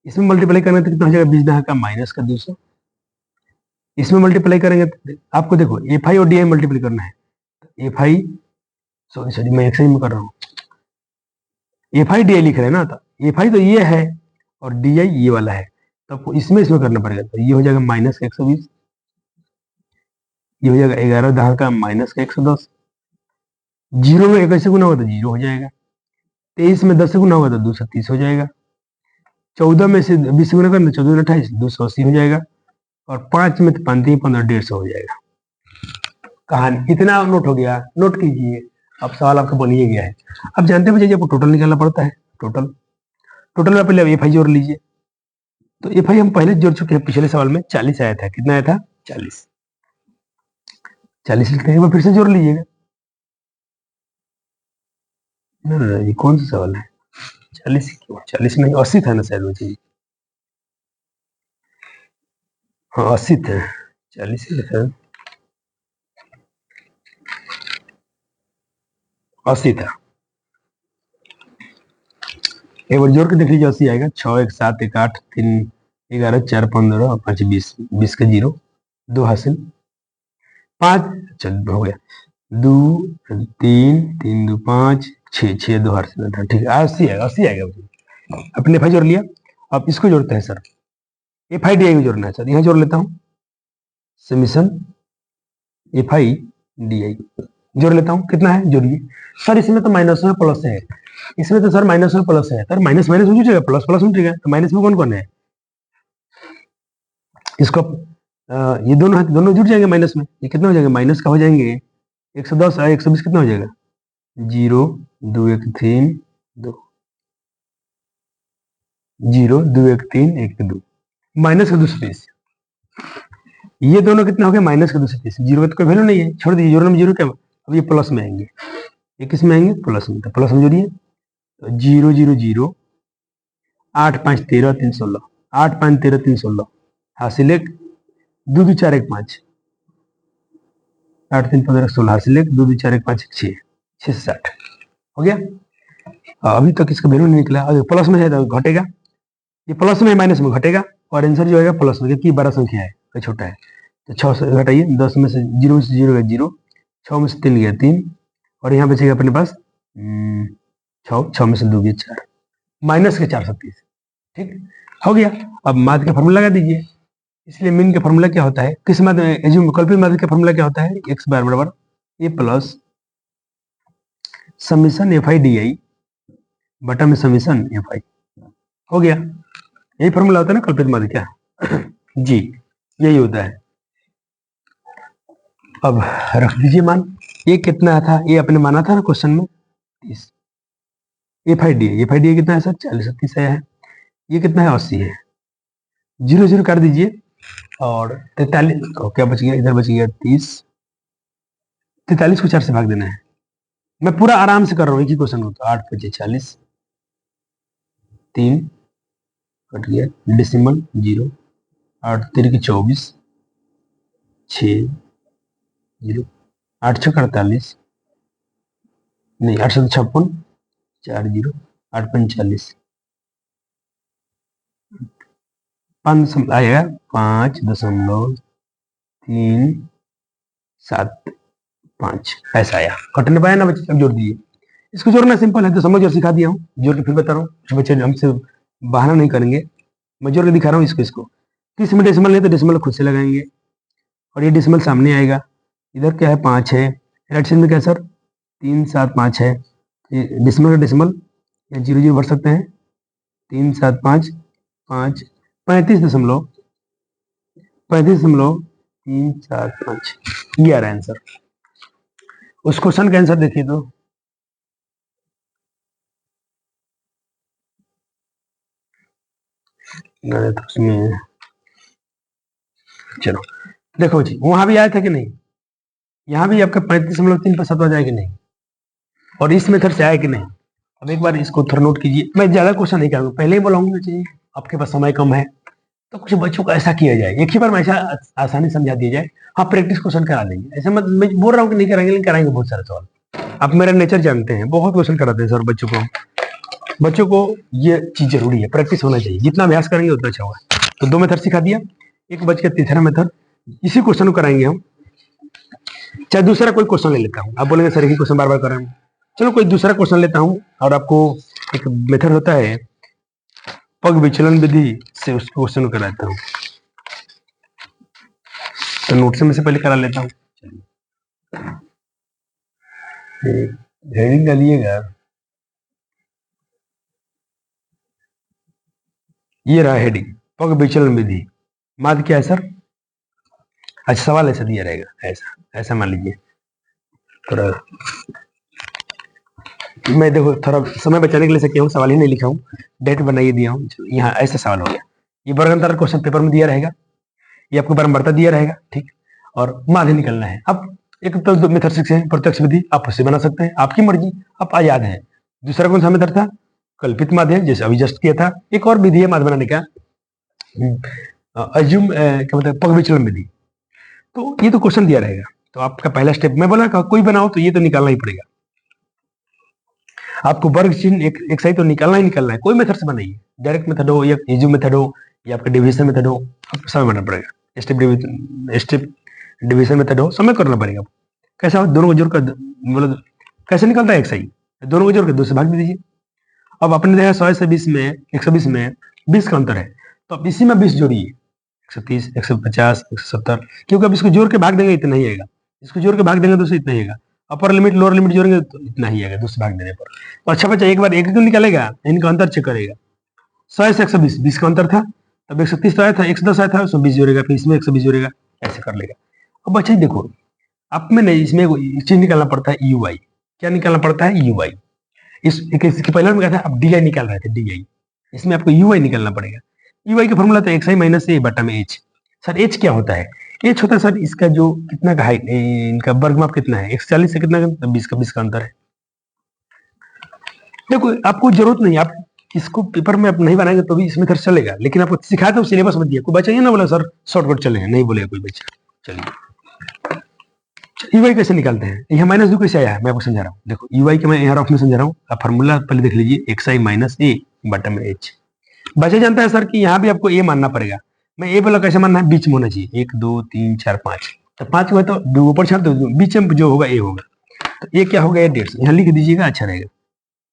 इसमें मल्टीप्लाई करने तो कितना हो जाएगा 20 का माइनस का 200, इसमें मल्टीप्लाई करेंगे तो आपको देखो एफ आई और डी आई मल्टीप्लाई करना है, एफ आई सॉरी सॉरी मैं एक्स आई में कर रहा हूँ, एफ आई डी आई लिख रहे हैं ना, तो एफ आई तो ये है और डी आई ये वाला है, तो आपको इसमें करना पड़ेगा। तो ये हो जाएगा माइनस का 120, ये हो जाएगा 11 10 का माइनस का 110, जीरो में 21 से गुना होगा तो जीरो हो जाएगा, 23 में 10 से गुना होगा तो 230 हो जाएगा, 14 में से 20 से गुना करना 14 28 280 हो जाएगा, और 5 में 5 15 150 हो जाएगा। कहानी इतना नोट हो गया, नोट कीजिए। अब सवाल आपका बन ही गया है। अब जानते हैं आपको टोटल निकालना पड़ता है। टोटल में पहले एफ आई जोड़ लीजिए। तो एफ आई हम पहले जोड़ चुके हैं, पिछले सवाल में 40 आया था। कितना आया था? 40 लिखते हैं, फिर से जोड़ लीजिएगा। ना, ये कौन सा सवाल है? 40 क्यों? 40 नहीं, 80 था ना शायद मुझे। हाँ 80 था, 40 ही लिखा, 80 था। एक बार जोड़ के देख लीजिए, 80 आएगा। 6 1 7 1 8 3 11 4 15 और 5 20, 20 का 0, 2 हासिल, 5 चल हो गया, 2 3 3 2 5 6 6 2 हासिल था। ठीक है, 80 आएगा, 80 आएगा। अपने एफ आई जोड़ लिया। अब इसको जोड़ते हैं सर, एफ आई डी आई को जोड़ना है सर। यहाँ जोड़ लेता हूँ, समीशन एफ आई डी आई जोड़ लेता हूँ। कितना है? जोड़िए सर। इसमें तो माइनस में प्लस है, इसमें तो सर माइनस में प्लस है। सर माइनस माइनस में जुड़ेगा, प्लस प्लस में जुड़ेगा, तो माइनस में कौन कौन है? इसको ये दोनों जुड़ जाएंगे माइनस में। ये कितना हो जाएगा? माइनस का हो जाएंगे 110 और 120 कितना हो जाएगा? 0 2 1 3 2 0 2 1 3 1 2 माइनस का 230। ये दोनों कितना हो गया? माइनस का 230। जीरो का तो कोई वैल्यू नहीं है, छोड़ दीजिए। जीरो में जीरो क्या, अब ये प्लस में आएंगे। ये किस में आएंगे? प्लस में। तो प्लस में जोड़िए, तो 0 0 0 8 5 13 3 16, 8 5 13 3 16 हासिल 1 2 2 4 1 5, 8 3 15 16 हासिल 1 2 2 4 1 5 6 6 से 60 हो गया। अभी तक इसका वैल्यू नहीं निकला। अगर प्लस में है तो घटेगा, ये प्लस में माइनस में घटेगा, और आंसर जो है प्लस में, क्योंकि 12 संख्या है तो छोटा है। तो 6 से घटाइए, 10 में से 0 से 0 गया 0, 6 में से 3 गया 3, और यहाँ बचेगा अपने पास 6 में से 2 गया 4, माइनस के 430। ठीक हो गया। अब माध्य का फॉर्मूला लगा दीजिए। इसलिए मीन का फॉर्मूला क्या होता है? किस माध्य में? कल्पित माध्य का फॉर्मूला क्या होता है? x बार बराबर A plus summation F I D I बटा में समीशन एफ आई। हो गया, यही फॉर्मूला होता है ना कल्पित माध्य क्या? जी यही होता है। अब रख दीजिए मान। ये कितना था? ये अपने माना था ना क्वेश्चन में 30। एफ आई डी कितना है सर? 40 30 है। ये कितना है? 80 है। 0 0 कर दीजिए, और 43 क्या बच गया? इधर बच गया 30। 43 को 4 से भाग देना है। मैं पूरा आराम से कर रहा हूँ, एक ही क्वेश्चन होता है। 8 5 40, 3 कट गया, डेसिमल 0, 8 3 24, 6 0, 8 6 48 नहीं 8 7 56 4 0, 8 5 40, 5 आएगा 5.375 ऐसा आया। कटने पाया ना बच्चे? अब जोड़ दीजिए। इसको जोड़ना सिंपल है, तो समझ और सिखा दिया हूँ। जोड़ के फिर बता रहा हूँ, बच्चे हमसे बहाना नहीं करेंगे। मैं जोड़ के दिखा रहा हूँ इसको। 30 में डेसिमल नहीं तो डेसिमल खुद से लगाएंगे, और ये डेसिमल सामने आएगा। इधर क्या है? 5 है। राइट साइड में क्या है सर? 3 7 5 है। डेसिमल का डेसिमल या 0 0 भर सकते हैं। 3 7 5 5 35.375 ये आ रहा है आंसर। उस क्वेश्चन का आंसर देखिए तो उसमें, चलो देखो जी, वहां भी आया था कि नहीं? यहाँ भी आपका 35.375 आया कि नहीं? और इस मेथड से आया कि नहीं? अब एक बार इसको थोड़ा नोट कीजिए। मैं ज्यादा क्वेश्चन नहीं करूंगा, पहले ही बोलाऊंगा चाहिए, आपके पास समय कम है, तो कुछ बच्चों को ऐसा किया जाए, एक ही बार में ऐसा आसानी समझा दिया जाए। हाँ प्रैक्टिस क्वेश्चन करा देंगे, ऐसा मत मैं बोल रहा हूँ कि नहीं कराएंगे, लेकिन कराएंगे बहुत सारे सवाल। आप मेरा नेचर जानते हैं, बहुत क्वेश्चन कराते हैं सर बच्चों को ये चीज जरूरी है, प्रैक्टिस होना चाहिए। जितना अभ्यास करेंगे उतना अच्छा होगा। तो 2 मेथड सिखा दिया, एक बच के तीसरा मेथड, इसी क्वेश्चन को कराएंगे हम। चाहे दूसरा कोई क्वेश्चन ले लेता हूँ, आप बोलेंगे सर एक ही क्वेश्चन बार बार कर रहे हैं, चलो कोई दूसरा क्वेश्चन लेता हूँ और आपको एक मेथड होता है पग विचलन विधि से, उस क्वेश्चन कराता हूँ। तो नोट से मैं से पहले करा लेता हूँ। हेडिंग डालिएगा, ये रहा हेडिंग, पग विचलन विधि। माध्य क्या है सर? अच्छा, सवाल ऐसा दिया रहेगा, ऐसा ऐसा मान लीजिए। थोड़ा मैं देखो थोड़ा समय बचाने के लिए किया हूँ, सवाल ही नहीं लिखा हूँ, डेट बनाइए दिया हूँ। यहाँ ऐसा सवाल हो गया, ये वर्ग अंतर क्वेश्चन पेपर में दिया रहेगा, ये आपको बारंबारता दिया रहेगा, ठीक। और माध्य निकलना है। अब एक तो मेथड से प्रत्यक्ष विधि, आप उससे बना सकते हैं, आपकी मर्जी, आप आजाद है। दूसरा कौन सा मेथड था? कल्पित माध्य, जैसे अभी जस्ट किया था। एक और विधि है माध्य बनाने का, अज्यूम क्या मतलब पग विचलन विधि। तो ये तो क्वेश्चन दिया रहेगा, तो आपका पहला स्टेप मैं बोला कोई बनाओ तो ये तो निकालना ही पड़ेगा आपको। वर्ग चिन्ह एक सही तो निकालना ही निकालना है, कोई मेथड से बनाइए, डायरेक्ट मेथड हो या एज्यूम मेथड हो या आपका डिवीजन मेथड हो, आपको समय बनाना पड़ेगा। स्टेप डिवीजन मेथड हो, समय करना पड़ेगा। कैसा हो? दोनों को जोड़ कर मतलब कैसे निकलता है एक सही? दोनों को जोड़ कर 2 से भाग दे दीजिए। अब आपने देखा 100 से 20 में 120 में 20 का अंतर है, तो अब इसी में 20 जोड़िए, 130, 150, 170, क्योंकि अब इसको जोड़ के भाग देंगे इतना ही आएगा, इसको जोड़ के भाग देंगे तो इतना ही आएगा। अपर लिमिट लोअर लिमिट जोड़ेंगे तो इतना ही आएगा 2 से भाग देने पर। तो अच्छा बच्चा एक बार एक क्यों निकालेगा, इनका अंतर चेक करेगा। 100 से 120, 20 का अंतर था, तब 130 तो आया था, 110 आया था, उसमें 20 जोड़ेगा, फिर इसमें 120 जोड़ेगा, ऐसे कर लेगा। अब बच्चा देखो, आप में नहीं, इसमें एक चीज निकालना पड़ता है यू आई। क्या निकालना पड़ता है? यू आई। इसके पहले में क्या था, आप डी आई निकाल रहे थे, डी आई, इसमें आपको यू आई निकालना पड़ेगा। यू आई का फॉर्मूला था एक्स आई माइनस ए बटा में एच। सर एच क्या होता है? एच होता है सर इसका जो कितना का हाइट, इनका वर्ग माप कितना है, 140 से कितना का, 20 का अंतर है। देखो आपको जरूरत नहीं, आप इसको पेपर में आप नहीं बनाएंगे तो भी इसमें खर्च चलेगा, लेकिन आपको सिखाया तो सिलेबस में दिया। कोई बच्चा ये ना बोला सर शॉर्टकट चले, नहीं बोलेगा कोई बच्चा। चलिए यूआई कैसे निकालते हैं, यहाँ माइनस दो कैसे आया है मैं आपको समझा रहा हूँ। देखो यूआई के मैं यहाँ रफ में समझा रहा हूँ, आप फॉर्मूला पहले देख लीजिए, एक्स आई माइनस ए बटा में एच। बच्चा जानता है सर कि यहाँ भी आपको ए मानना पड़ेगा। मैं ए बोला कैसे मानना है, बीच में होना चाहिए, 1 2 3 4 5, तो 5 हुआ तो ऊपर छाड़ दो, बीच में जो होगा ए होगा। तो ए क्या हो गया, 150, यहाँ लिख दीजिएगा, अच्छा रहेगा।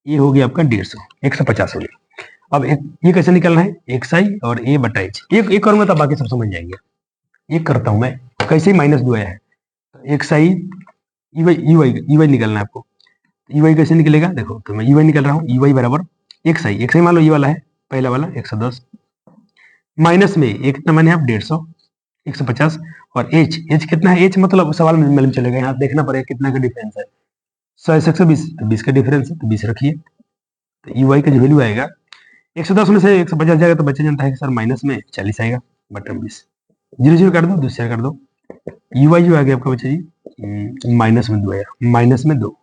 ये हो गया आपका 150, 150 हो गया। अब ये कैसे निकलना है, एक्स आई और ए बटा एच। एक करूंगा तो बाकी सब समझ जाएंगे। एक करता हूं मैं, कैसे माइनस 2 आया है, एक्स आई यूआई निकलना है आपको। यूआई कैसे निकलेगा, देखो तो मैं यूआई निकल रहा हूँ, यूआई बराबर एक्स आई मान लो ये वाला है, पहला वाला 110 माइनस में एक कितना मैंने आप 150, 150, और एच कितना है, एच मतलब सवाल में मालूम चलेगा, यहाँ देखना पड़ेगा कितना का डिफरेंस है। 100 से 120 तो 20 का डिफरेंस है, तो 20 रखिए। तो यूआई का जो वैल्यू आएगा 110 में से 150 जाएगा तो बच्चा जानता है कि सर माइनस में 40 आएगा बटा 20। 0 0 कर दो, दूसरा कर दो, यूआई जो आ गया आपका बच्चा जी माइनस में 2 आया, माइनस में 2,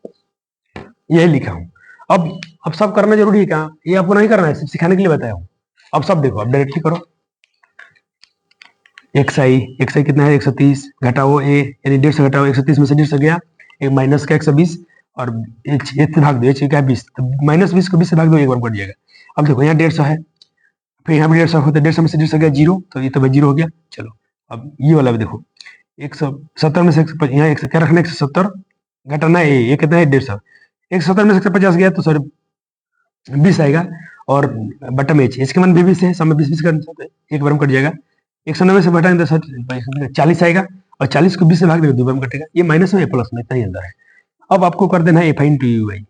यही लिखा हूं। अब सब करना जरूरी है क्या, ये आपको नहीं करना है, सिर्फ सिखाने के लिए बताया हूं। अब सब देखो, अब डायरेक्टली करो। एक्स आई कितना है, 130 घटाओ ए, यानी 150 घटाओ, 130 में से 150 गया, एक माइनस का 120, और एच से भाग दो, एच क्या है 20, तो माइनस 20 को 20 से भाग दो, एक बार कट जाएगा। अब देखो यहाँ 150 है, फिर यहाँ भी 150 होता है, 150 में से 150 गया 0, तो ये तो भाई 0 हो गया। चलो अब ये वाला भी देखो, 170 में से यहाँ क्या रखना है, 170 घटाना है, ये कितना है 150, 170 में से 150 गया तो सर 20 आएगा, और बटा में एच के मान भी 20 है, सब में 20 कर एक बार में कट जाएगा। 190 से घटाएंगे तो सर 40 आएगा, और 40 को 20 से भाग देंगे 2 बार में कटेगा। ये माइनस में प्लस में, इतना ही अंदर है। अब आपको कर देना है एफ आई इंटू यू आई,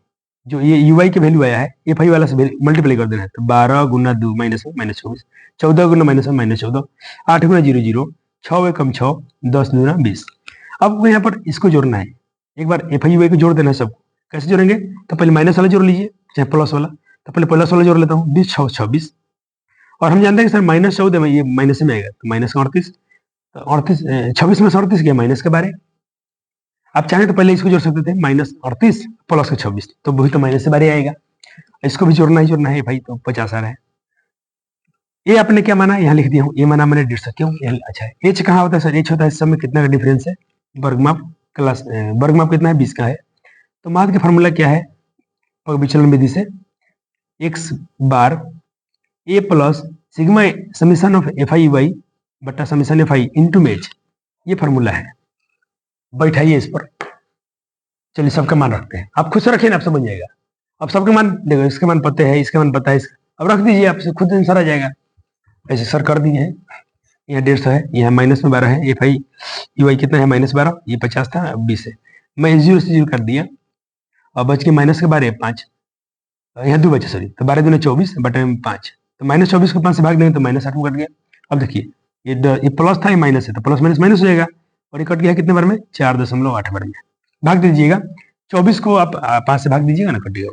जो ये यू आई की वैल्यू आया है एफ आई वाला से मल्टीप्लाई कर देना है, तो 12 गुना 2 माइनस में माइनस 24, 14 गुना माइनस में माइनस 14, 8 गुना 0 0, 6 कम 6, 10 गुना 20। अब यहाँ पर इसको जोड़ना है, एक बार एफ आई यू आई को जोड़ देना है सबको। कैसे जोड़ेंगे, तो पहले माइनस वाला जोड़ लीजिए चाहे प्लस वाला, तो पहले प्लस वाला जोड़ लेता हूँ, 20 6 26, और हम जानते हैं कि सर माइनस 14 में ये माइनस में आएगा, तो माइनस 38, 26 में से 38 गया माइनस के बारे। आप चाहें तो पहले इसको जोड़ सकते थे, माइनस 38 प्लस 26, तो वही तो माइनस से बारे आएगा। इसको भी जोड़ना ही जोड़ना है भाई, तो 50 आ रहा है। ये आपने क्या माना, यहाँ लिख दिया हूँ, ये माना मैंने 150, क्यों, अच्छा है। एच कहाँ होता है सर, एच होता है सब में कितना का डिफरेंस है, वर्गमाप क्लास, वर्गमाप कितना है 20 का है। तो माध्य का फॉर्मूला क्या है, विचलन विधि से X bar A plus sigma summation of F I Y बटा समीशन एफ आई इंटू मेच, ये फॉर्मूला है। बैठाइए इस पर, चलिए सबका मान रखते हैं, आप खुद से रखिए ना, आप समझ जाएगा। अब सबके मान देखो, इसके मान पते हैं, इसके मान पता है, अब रख दीजिए, आपसे खुद आंसर आ जाएगा। ऐसे सर कर दिए हैं। यहाँ 150 है, यहाँ माइनस में 12 है, एफ आई यू वाई कितना है -12, ये 50 था, अब 20 है। मैं 0 से 0 कर दिया, और बच के माइनस के 12 5, यहाँ 2 बचे, सॉरी, तो 12 दूनी 24 बटे में 5, तो -24 को 5 से भाग देंगे तो -8 में कट गया। अब देखिए ये प्लस था, ये माइनस है, तो प्लस माइनस माइनस हो जाएगा, और ये कट गया कितने बार में, 4.8 बार में। भाग दीजिएगा, 24 को आप 5 से भाग दीजिएगा ना, कटिएगा।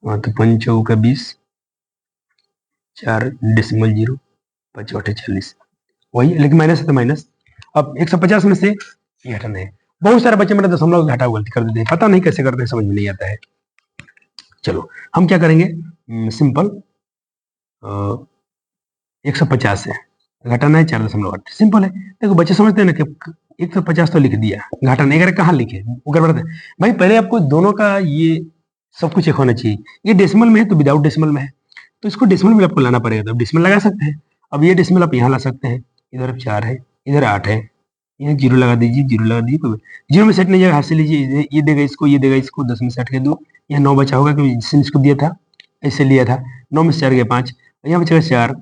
हाँ, तो 5 चौका 20, 4.0, 5 चौटे 40, वही, लेकिन माइनस है तो माइनस। अब 150 में से ये हटाना है। बहुत सारे बच्चे मेरे दशमलव घटाव गलती कर देते हैं, पता नहीं कैसे करते हैं, समझ में नहीं आता है। चलो हम क्या करेंगे, सिंपल, 150 है, घटाना है 4.8, सिंपल है। देखो बच्चे समझते हैं ना कि 150 तो लिख दिया, घटाना अगर कहाँ लिखे, भाई पहले आपको दोनों का ये सब कुछ एक होना चाहिए। ये डेसिमल में है तो विदाउट डेसिमल में है, तो इसको डेसिमल में आपको लाना पड़ेगा, तो डेसिमल लगा सकते हैं। अब ये डेसिमल आप यहाँ ला सकते हैं, इधर 4 है, इधर 8 है, यहाँ 0 लगा दीजिए, 0 लगा दीजिए, 0 में सेट नहीं जाएगा, हाथ से लीजिए, ये देगा इसको, ये देगा इसको, 10 में से 8 के 2, यहाँ 9 बचा होगा क्योंकि जिसने इसको दिया था ऐसे लिया था, 9 में से 4 गया 5, यहाँ बचेगा 4,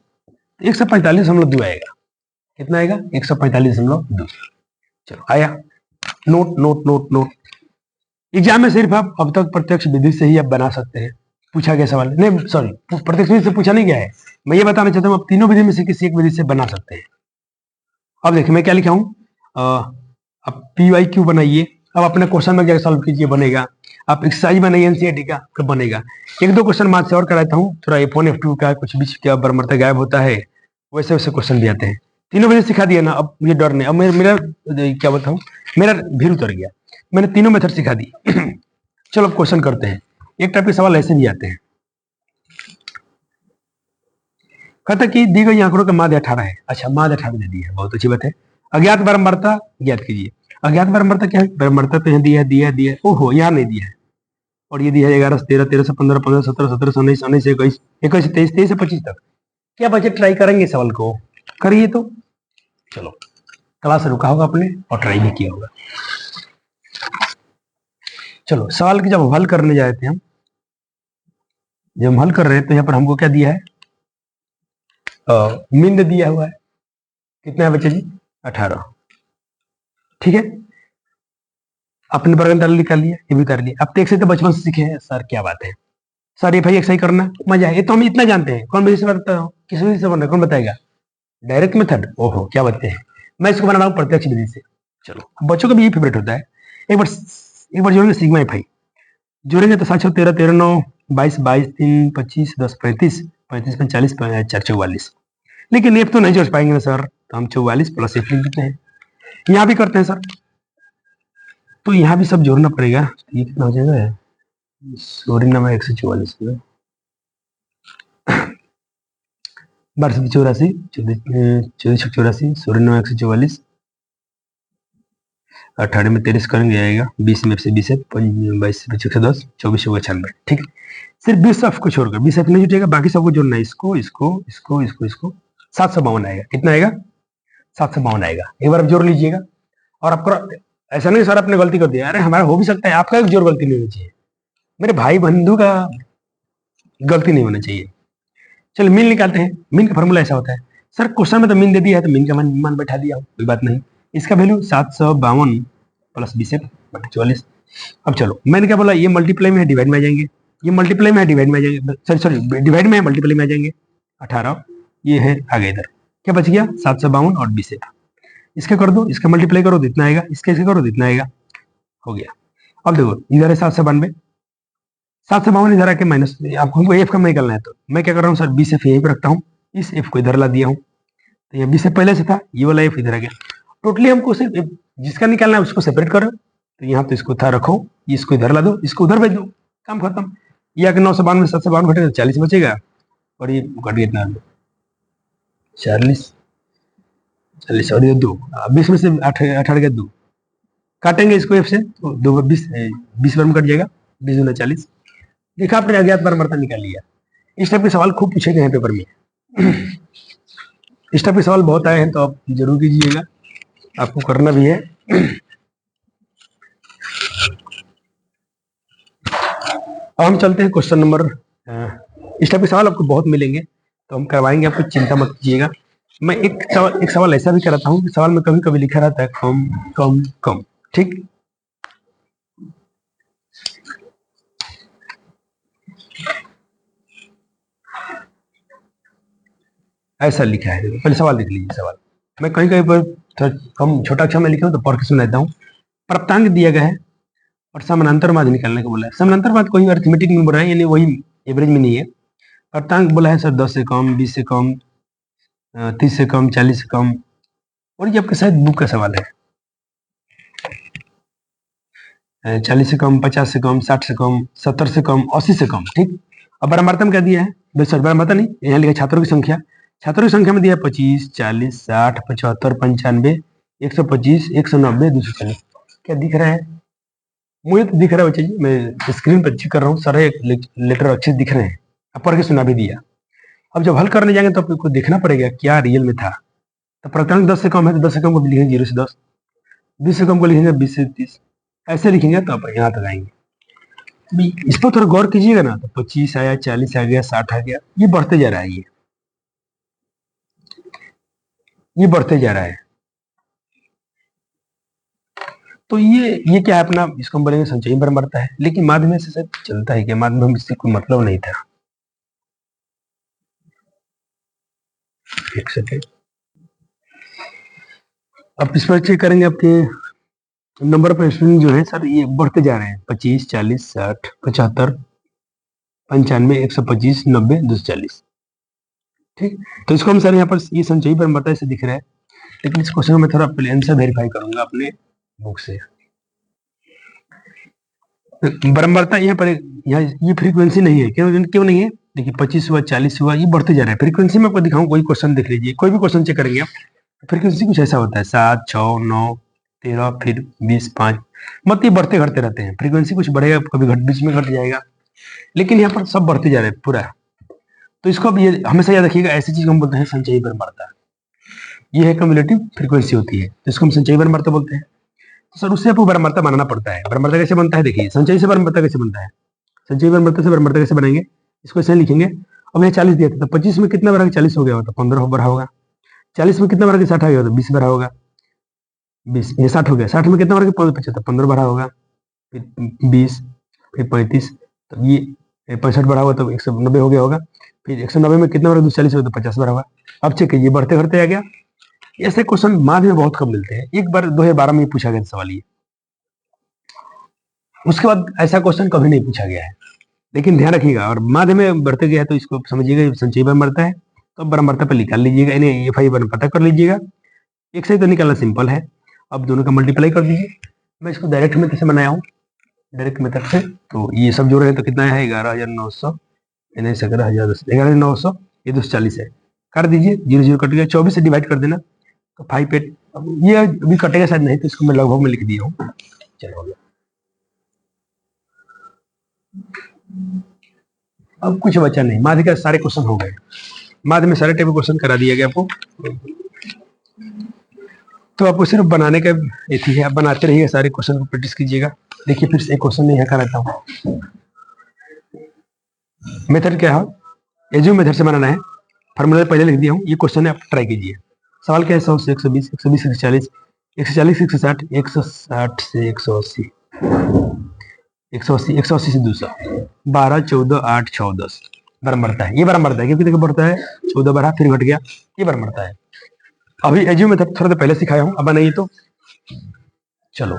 145.2 आएगा। कितना आएगा, 145.2। चलो आया, note note note note. Exam में सिर्फ आप अब तक प्रत्यक्ष विधि से ही आप बना सकते हैं, पूछा गया सवाल नहीं, सॉरी, प्रत्यक्ष विधि से पूछा नहीं गया है, मैं ये बताना चाहता हूँ आप तीनों विधि में से किसी एक विधि से बना सकते हैं। अब देखिए मैं क्या लिखा हूँ, अब पी वाई क्यू बनाइए, अब अपने क्वेश्चन में क्या सॉल्व कीजिए, बनेगा। आप एक्सरसाइज बनाइए एनसीईआरटी का, कब बनेगा। एक दो क्वेश्चन मार्क्स से और कराता हूँ, थोड़ा F1 F2 का कुछ बीच क्या बरमरता गायब होता है, वैसे वैसे क्वेश्चन भी आते हैं। तीनों विधि सिखा दिया ना, अब मुझे डर नहीं, अब मेरा क्या बताऊँ, मेरा भीड़ उतर गया, मैंने तीनों मेथड सिखा दी। चलो अब क्वेश्चन करते हैं। एक टाइप के सवाल ऐसे भी आते हैं, कहता कि दी गई आंकड़ों का माध्य 18 है। अच्छा, माध्य 18 दे दिया है, बहुत अच्छी बात है। अज्ञात बारंबारता ज्ञात कीजिए। अज्ञात बारंबारता क्या है, बारंबारता तो यहाँ दिया है, ओहो यहाँ नहीं दिया है, और ये दिया है 11 से 13, 13 से 15, 15 से 17, 17 से 19, 19 से 21, 21 से 23, 23 से 25 तक। क्या बच्चे ट्राई करेंगे सवाल को, करिए तो। चलो क्लास रुका होगा आपने और ट्राई भी किया होगा। चलो सवाल की जब हल करने जाए थे हम, जब हम हल कर रहे हैं तो यहाँ पर हमको क्या दिया है, मीन दिया हुआ है, कितना है बच्चे जी, 18। ठीक है, अपने वर्ग निकाल लिया, ये भी कर लिया। अब देख सकते बचपन से सीखे हैं सर, क्या बात है सर, ये भाई एक सही करना मजा है, ये तो हम इतना जानते हैं। कौन विधि से बनता है, किस विधि से बनना है, कौन बताएगा, डायरेक्ट मेथड, ओहो क्या बताते हैं, मैं इसको बना रहा हूँ प्रत्यक्ष विधि से। चलो बच्चों का भी ये फेवरेट होता है। एक बार जोड़ेंगे सिग्मा एफ आई, जोड़ेंगे तो 7 13 13 9 22 22 3 25 10 35 35 45 4 44। लेकिन एफ तो नहीं जोड़ पाएंगे ना सर, तो हम 44 प्लस एफ लिख देते हैं। यहाँ भी करते हैं सर, तो यहाँ भी सब जोड़ना पड़ेगा, ये कितना हो जाएगा, सॉरी ना, 144 12 84 14 84, सॉरी ना 144, 18 में 23 करेंगे आएगा, 20 में से 20 है, 22 से 25 10, 24 होगा 96। ठीक है, सिर्फ 20 एफ को छोड़कर 20 एफ नहीं जुटेगा, बाकी सबको जोड़ना है, इसको इसको इसको इसको इसको, 752 आएगा। कितना आएगा, 752 आएगा। एक बार आप जोड़ लीजिएगा, और आपको ऐसा नहीं सर आपने गलती कर दिया, अरे हमारा हो भी सकता है, आपका एक जोड़ गलती नहीं होनी चाहिए, मेरे भाई बंधु का गलती नहीं होना चाहिए। चलो मीन निकालते हैं। मीन का फॉर्मूला ऐसा होता है, सर क्वेश्चन में तो मीन दे दिया है तो मीन का मान बैठा दिया, कोई बात नहीं। इसका वैल्यू 752 प्लस 20 बटे 44। अब चलो मैंने क्या बोला, ये मल्टीप्लाई में है डिवाइड में आ जाएंगे, ये मल्टीप्लाई में है डिवाइड में आ जाएंगे, सॉरी डिवाइड में है मल्टीप्लाई में आ जाएंगे। 18 ये है आगे, इधर क्या बच गया, 752 और 20। इसका कर दो, इसका मल्टीप्लाई करो तो इतना आएगा, इसका करो तो इतना आएगा, हो गया। अब देखो इधर है 792, 752 इधर आके माइनस, आपको हमको एफ का निकालना है, तो मैं क्या कर रहा हूँ सर, 20 एफ यहीं पे रखता हूँ, इस एफ को इधर ला दिया हूँ, तो ये 20 एफ पहले से था, ये वाला एफ इधर आ गया। टोटली हमको सिर्फ जिसका निकालना है उसको सेपरेट करो, तो यहाँ तो इसको था रखो, इसको इधर ला दो, इसको उधर भेज दो, काम खत्म। ये आके 992 752 घटेगा, 40 बचेगा, और ये घट गया इतना 40 40 और ये 2, 20 में से 18 के 2 काटेंगे इसको एफ से, तो 2 20 बार में कट जाएगा, 20 गुना 40। देखा आपने अज्ञात बारंबारता निकाल लिया। इस टाइप के सवाल खूब पूछे गए हैं पेपर में, इस टाइप के सवाल बहुत आए हैं, तो आप जरूर कीजिएगा, आपको करना भी है। अब हम चलते हैं क्वेश्चन नंबर, इस टाइप के सवाल आपको बहुत मिलेंगे तो हम करवाएंगे, आपको चिंता मत कीजिएगा। मैं एक सवाल ऐसा भी कराता हूँ कि सवाल में कभी कभी लिखा रहता है कम कम कम, ठीक। ऐसा लिखा है, पहले सवाल देख लीजिए। सवाल मैं कहीं कहीं पर थोड़ा कम छोटा अक्षर में लिखा हूँ तो पढ़ के सुना देता हूँ। प्राप्तांक दिया गया है और समानांतर माध्य निकालने को बोला है। समानांतर माध्य कोई अरिथमेटिक में बोल रहा है, यानी वही एवरेज में नहीं है। प्राप्तांक बोला है सर 10 से कम, 20 से कम, 30 से कम, 40 से कम, और ये आपके शायद बुक का सवाल है। 40 से कम, 50 से कम, 60 से कम, 70 से कम, 80 से कम, ठीक। अब बारंबारता में क्या दिया है, सर बारंबारता नहीं, यहाँ लिखा छात्रों की संख्या। छात्रों की संख्या में दिया 25, 40, 60, 75, 95, 125, 190, 240। क्या दिख रहा है? मुझे तो दिख रहा है बच्चे जी, मैं स्क्रीन पर चेक कर रहा हूँ, सारे लेटर अच्छे दिख रहे हैं। अब पढ़ के सुना भी दिया। अब जब हल करने जाएंगे तो आपको देखना पड़ेगा क्या रियल में था। तो प्राप्तांक 10 से कम है तो 10 से कम को लिखेंगे 0 से 10, 20 से कम को लिखेंगे 20 से 30, ऐसे लिखेंगे तो आप यहाँ तक आएंगे। इस पर थोड़ा गौर कीजिएगा ना, तो 25 आया, 40 आ गया, 60 आ गया, ये बढ़ते जा रहा है, ये बढ़ते जा रहा है। तो ये क्या है अपना, इसको हम बोलेंगे संचयी बारंबारता है। लेकिन माध्यम से शायद चलता है क्या, माध्यम इससे कोई मतलब नहीं था। एक सेकेंड, अब इस पर चेक करेंगे आपके नंबर ऑफ स्टूडेंट जो है सर ये बढ़ते जा रहे हैं, 25, 40, 60, 75, 95, 125, 90, 240, ठीक। तो इसको हम सर यहाँ पर ये संचयी बारंबारता ऐसे दिख रहा है। लेकिन इस क्वेश्चन में थोड़ा पहले आंसर वेरीफाई करूंगा अपने बुक से। बारंबारता यहाँ पर यहाँ ये फ्रीक्वेंसी नहीं है, क्यों नहीं है? देखिए 25 हुआ, 40 हुआ, ये बढ़ते जा रहा है। फ्रीक्वेंसी में आपको दिखाऊं, कोई क्वेश्चन देख लीजिए, कोई भी क्वेश्चन चेक करेंगे आप, फ्रीक्वेंसी कुछ ऐसा होता है 7, 6, 9, 13, फिर 20, 5, मतलब ये बढ़ते घटते रहते हैं। फ्रीक्वेंसी कुछ बढ़ेगा, कभी घट बीच में घट जाएगा, लेकिन यहाँ पर सब बढ़ते जा रहे हैं पूरा। तो इसको अब ये हमेशा याद रखिएगा, ऐसी चीज हम बोलते हैं संचयी बारंबारता। ये है क्युमुलेटिव फ्रीक्वेंसी होती है, तो इसको हम संचयी बारंबारता बोलते हैं। तो सर उससे आपको बारंबारता बनाना पड़ता है। बारंबारता कैसे बनता है, देखिए संचयी से बारंबारता कैसे बनता है, संचयी बारंबारता से बारंबारता कैसे बनाएंगे, इसको ऐसे लिखेंगे। अब ये 40 दिया था तो 25 में कितना बढ़ा, 40 हो गया होगा तो 15 बढ़ा होगा। 40 में कितना बढ़ा के 60 आ गया तो 20 बढ़ा होगा। 20 ये 60 हो गया, 60 में कितना बढ़ा के 75, 15 बढ़ा होगा, फिर 20, फिर 35, तो ये 65 बढ़ा हुआ तो 190 हो गया होगा। फिर 190 में कितना बढ़ा 240 होगा तो 50 बढ़ा हुआ। अब चेक कीजिए बढ़ते घटते आ गया। ऐसे क्वेश्चन माध्य में बहुत कम मिलते हैं। एक बार 2012 में पूछा गया सवाल ये, उसके बाद ऐसा क्वेश्चन कभी नहीं पूछा गया है। लेकिन ध्यान रखिएगा, और माध्य में बढ़ते गया तो इसको समझिएगा संचयी बारंबारता है, तो बारंबारता पर निकाल लीजिएगा, यानी एफ आई पता कर लीजिएगा। एक से तो निकालना सिंपल है। अब दोनों का मल्टीप्लाई कर दीजिए। मैं इसको डायरेक्ट मेथड से बनाया हूँ, डायरेक्ट मेथड से, तो ये सब जोड़ रहे हैं तो कितना है 11,900, 11,10, 11,900, ये 240 है। कर दीजिए, 0 0 कट गया, 24 से डिवाइड कर देना तो 5 8, ये अभी कटेगा शायद नहीं, तो इसको मैं लगभग में लिख दिया हूँ। चलो हो गया। अब कुछ बचा नहीं, माध्य का सारे क्वेश्चन हो गए, माध्य में सारे टाइप के क्वेश्चन करा दिया गया आपको। तो आपको सिर्फ बनाने का थी है, आप बनाते रहिए, सारे क्वेश्चन को प्रैक्टिस कीजिएगा। देखिए फिर से एक क्वेश्चन में यहाँ कराता हूँ। मेथड क्या है, एज्यूम मेथड से बनाना है, फार्मूला पहले लिख दिया हूँ। ये क्वेश्चन है, आप ट्राई कीजिए। सवाल क्या है, 100 से 120, 120 से 140, 140 से 160, 160 से 180, 180, 180 से 200, 12, 14, 8, 6, 10 बारंबारता है। ये बारंबारता है क्योंकि देखो बढ़ता है, 14 बढ़ा फिर घट गया, ये बारंबारता है। अभी एज्यूम मेथड थोड़ा पहले सिखाया हूँ, अब बनाइए। तो चलो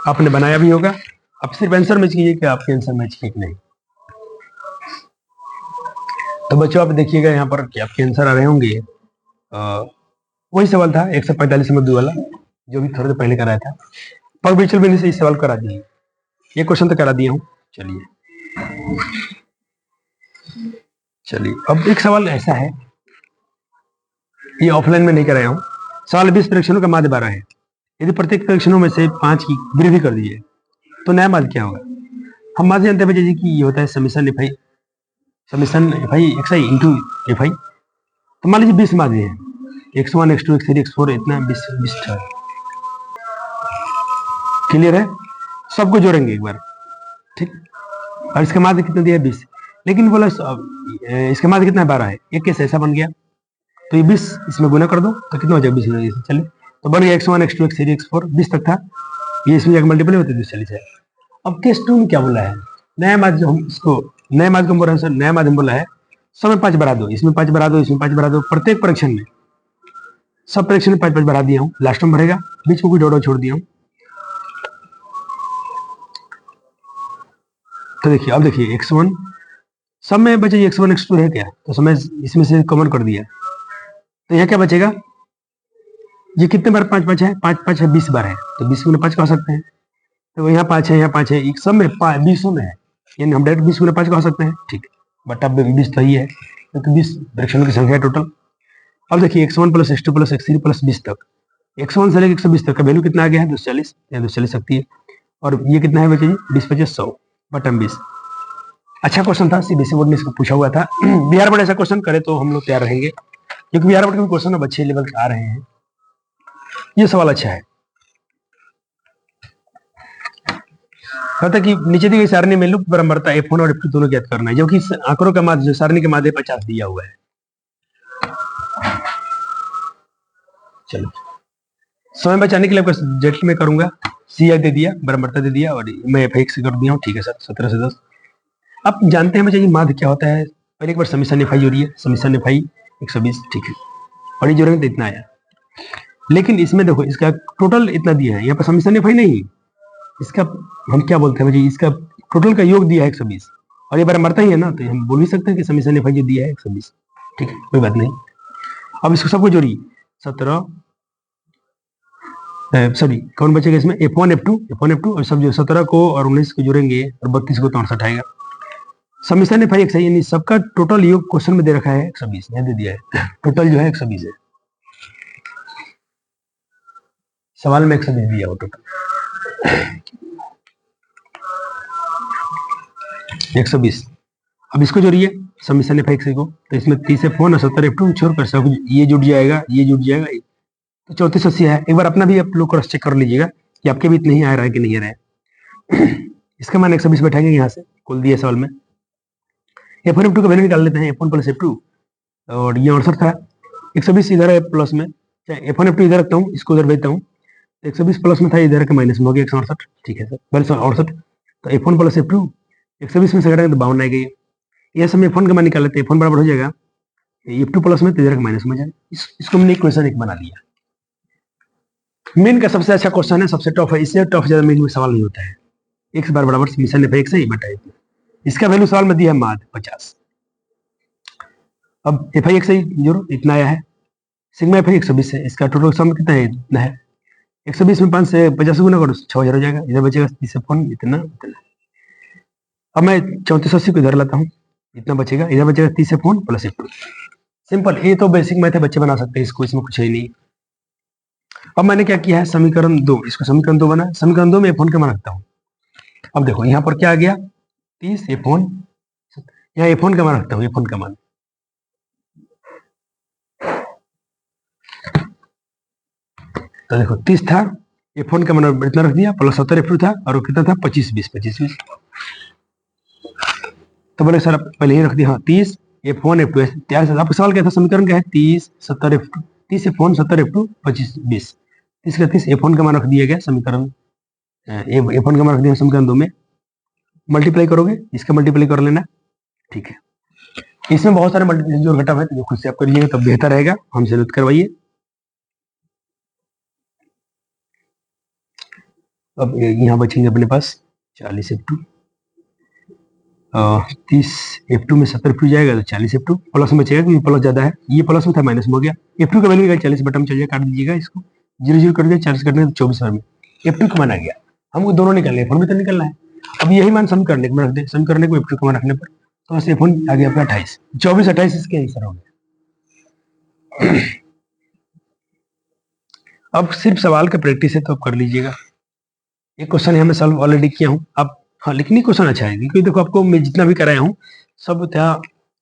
आपने बनाया भी होगा, अब सिर्फ आंसर मैच कीजिए कि आपके आंसर मैच किए कि नहीं। तो बच्चों आप देखिएगा यहाँ पर कि आपके आंसर आ रहे होंगे। वही सवाल था 145 नंबर 2 वाला, जो भी थोड़े देर पहले कराया था। पर विचल बिंदु से इस सवाल करा दिए, ये क्वेश्चन तो करा दिया हूँ। चलिए अब एक सवाल ऐसा है, ये ऑफलाइन में नहीं कराया हूँ। सवाल 20 परीक्षणों का माध्य 12 है। यदि प्रत्येक परीक्षणों में से 5 की वृद्धि कर दीजिए तो नया माध्य क्या होगा? हम माध्य जानते हैं जी कि ये होता है summation F I X I into F I. तो मान लीजिए 20 माध्य है, x1, x2, x3, x4, इतना 20 था। क्लियर है? सबको जोड़ेंगे एक बार, ठीक। और इसका माध्य कितना दिया है 20, लेकिन बोला इसका माध्य कितना है 12 है, एक कैसे ऐसा बन गया, तो ये 20 इसमें गुना कर दो तो कितना हो जाएगा 20, चलिए तो बन गया x1 x2 x3 x4 20 तक था, ये इसमें जाकर मल्टीपल होते 40 है। अब केस 2 में क्या बोला है, नया माध्य हम इसको नया माध्यम बोला है, नया माध्यम बोला है सब में 5 बढ़ा दो, इसमें 5 बढ़ा दो, इसमें 5 बढ़ा दो, प्रत्येक परीक्षण में सब परीक्षण में 5 5 बढ़ा दिया हूँ, लास्ट में भरेगा, बीच में कोई डॉट छोड़ दिया हूँ। तो देखिए अब देखिए x1 सब में बचे x1 x2 है क्या, तो समय इसमें से कॉमन कर दिया, तो यह क्या बचेगा, ये कितने बार 5 5 है, 5 5 है 20 बार है, तो 20 गुना 5 कह सकते हैं, तो यहाँ 5 है यहाँ 5 है, एक सब में 20 में है, यानी हम डायरेक्ट 20 गुना 5 कह सकते हैं, ठीक है, बट अब 20 तो ही है क्योंकि 20 परीक्षणों की संख्या है टोटल। अब देखिए x1 plus x2 plus x3 plus 20 तक, x1 से लेकर 120 तक का वैल्यू कितना आ गया है 240, यहाँ 240 सकती है, और ये कितना है बच्चे जी 20 25 100 बटन 20। अच्छा क्वेश्चन था, सीबीएसई बोर्ड ने इसको पूछा हुआ था, बिहार बोर्ड ऐसा क्वेश्चन करे तो हम लोग तैयार रहेंगे, क्योंकि बिहार बोर्ड के क्वेश्चन अब अच्छे लेवल के आ रहे हैं। ये सवाल अच्छा है, कहता कि नीचे दी गई सारणी में लुप्त बराबरता F1 और F2 दोनों ज्ञात करना है, जबकि आंकड़ों का माध्य जो सारणी के माध्य 50 दिया हुआ है। चलो समय बचाने के लिए आपको जेट में करूंगा, सी दे दिया, बराबरता दे दिया, और मैं F1 से कर दिया हूँ, ठीक है सर 17 से 10। अब जानते हैं बच्चे माध्य क्या होता है, पहले एक बार समीशन एफआई हो रही है, समीशन एफआई 120, ठीक है, और ये जोड़ेंगे तो इतना आया, लेकिन इसमें देखो इसका टोटल इतना दिया है, यहाँ पर समीशन एफआई नहीं, इसका हम क्या बोलते हैं भाई, इसका टोटल का योग दिया है 120, और ये बराबरता ही है ना, तो हम बोल भी सकते हैं कि समीशन एफआई जो दिया है 120, ठीक है कोई बात नहीं। अब इसको सबको जोड़िए 17 सॉरी कौन बचेगा इसमें F1 F2 और सब जो 17 को और 19 को जोड़ेंगे और 32 को तो 68 आएगा। समीशन एफआई 120 यानी सबका टोटल योग क्वेश्चन में दे रखा है 120, यहाँ दे दिया है टोटल जो है 120 है, सवाल में 120 दिया हो टोटल 120। अब इसको जोड़िए समीशन एफआई 120 को, तो इसमें 30 F1 और 70 F2 छोड़ कर सब ये जुड़ जाएगा, ये जुड़ जाएगा, तो 3480 है। एक बार अपना भी आप लोग क्रॉस चेक कर लीजिएगा कि आपके भी इतने ही आ रहा है कि नहीं आ रहा है। इसका मान 120 बैठाएंगे यहाँ से, कुल दिया सवाल में, F1 F2 का वैल्यू निकाल लेते हैं, F1 प्लस F2, और ये 68 था, 120 इधर है प्लस में, F1 F2 इधर रखता हूँ, इसको उधर भेजता हूँ, 120 प्लस में था, इधर के माइनस में हो गया 168, ठीक है सर, बल 68, तो F1 प्लस F2 120 में से घटाएंगे तो 52 आ गई, यह सब F1 का मान निकाल लेते हैं, F1 बराबर हो जाएगा F2 प्लस में, तो इधर के माइनस में हो जाएगा, इसको मैंने इक्वेशन 1 बना लिया। मेन का सबसे अच्छा क्वेश्चन है, सबसे टफ है, इससे टफ ज्यादा मेन में सवाल नहीं होता है, x बार बराबर समीशन एफ एक्स है बटा इतना, इसका वैल्यू सवाल में दिया है माध्य 50। अब एफ आई एक्स जोड़ो, इतना आया है, सिग्मा एफ आई 120 है, इसका टोटल सम कितना है, इतना है, 120 में 5 से 50 गुना करो 6000 हो जाएगा, इधर बचेगा 30 फोन इतना इतना। अब मैं 3480 को इधर लाता हूँ, इतना बचेगा, इधर बचेगा 30 फोन प्लस F2, सिंपल, ये तो बेसिक मैथ है, बच्चे बना सकते हैं इसको, इसमें कुछ है नहीं। अब मैंने क्या किया है, समीकरण 2, इसको समीकरण 2 बना, समीकरण 2 में F1 का मान रखता हूँ। अब देखो यहाँ पर क्या आ गया 30 F1, यहाँ F1 का मान रखता हूँ, F1 का मान, तो देखो 30 था, F1 का मान इतना रख दिया, प्लस 70 F2 था, और वो कितना था 25 20, तो बोले सर पहले ही रख दिया, हाँ 30 F1 F2, आपका सवाल क्या था, समीकरण क्या है 30 70 F2, 30 F1 70 F2 25 20, 30 का 30 F1 का मान रख दिया गया, समीकरण F1 का मान रख दिया समीकरण 2 में, मल्टीप्लाई करोगे, इसका मल्टीप्लाई कर लेना, ठीक है। इसमें बहुत सारे मल्टीप्लिकेशन जोड़ घटाव है, तो जो खुद से आप करिएगा तब बेहतर रहेगा, हमसे मत करवाइए। अब यहाँ बचेंगे अपने पास 40 F2, 30 F2 में 70 F2 जाएगा, तो 40 F2 प्लस में बचेगा, क्योंकि प्लस ज्यादा है, ये प्लस में था माइनस में हो गया, F2 का वैल्यू 40 बटन चल जाएगा, काट दीजिएगा इसको, 0 0 कर दिया, 40 करने 24 में F2 का मान आ गया, हमको दोनों निकालने, F1 भी तो निकलना है। अब यही मान सम करने में रख दे, सम करने को F2 का मान रखने पर, तो बस F1 आ गया आपका 28, 24 28 इसके आंसर हो गया। अब सिर्फ सवाल का प्रैक्टिस है, तो आप कर लीजिएगा, एक क्वेश्चन यहाँ मैं सॉल्व ऑलरेडी किया हूँ। अब हाँ, लेकिन ये क्वेश्चन अच्छा है, क्योंकि देखो आपको मैं जितना भी कराया हूँ सब था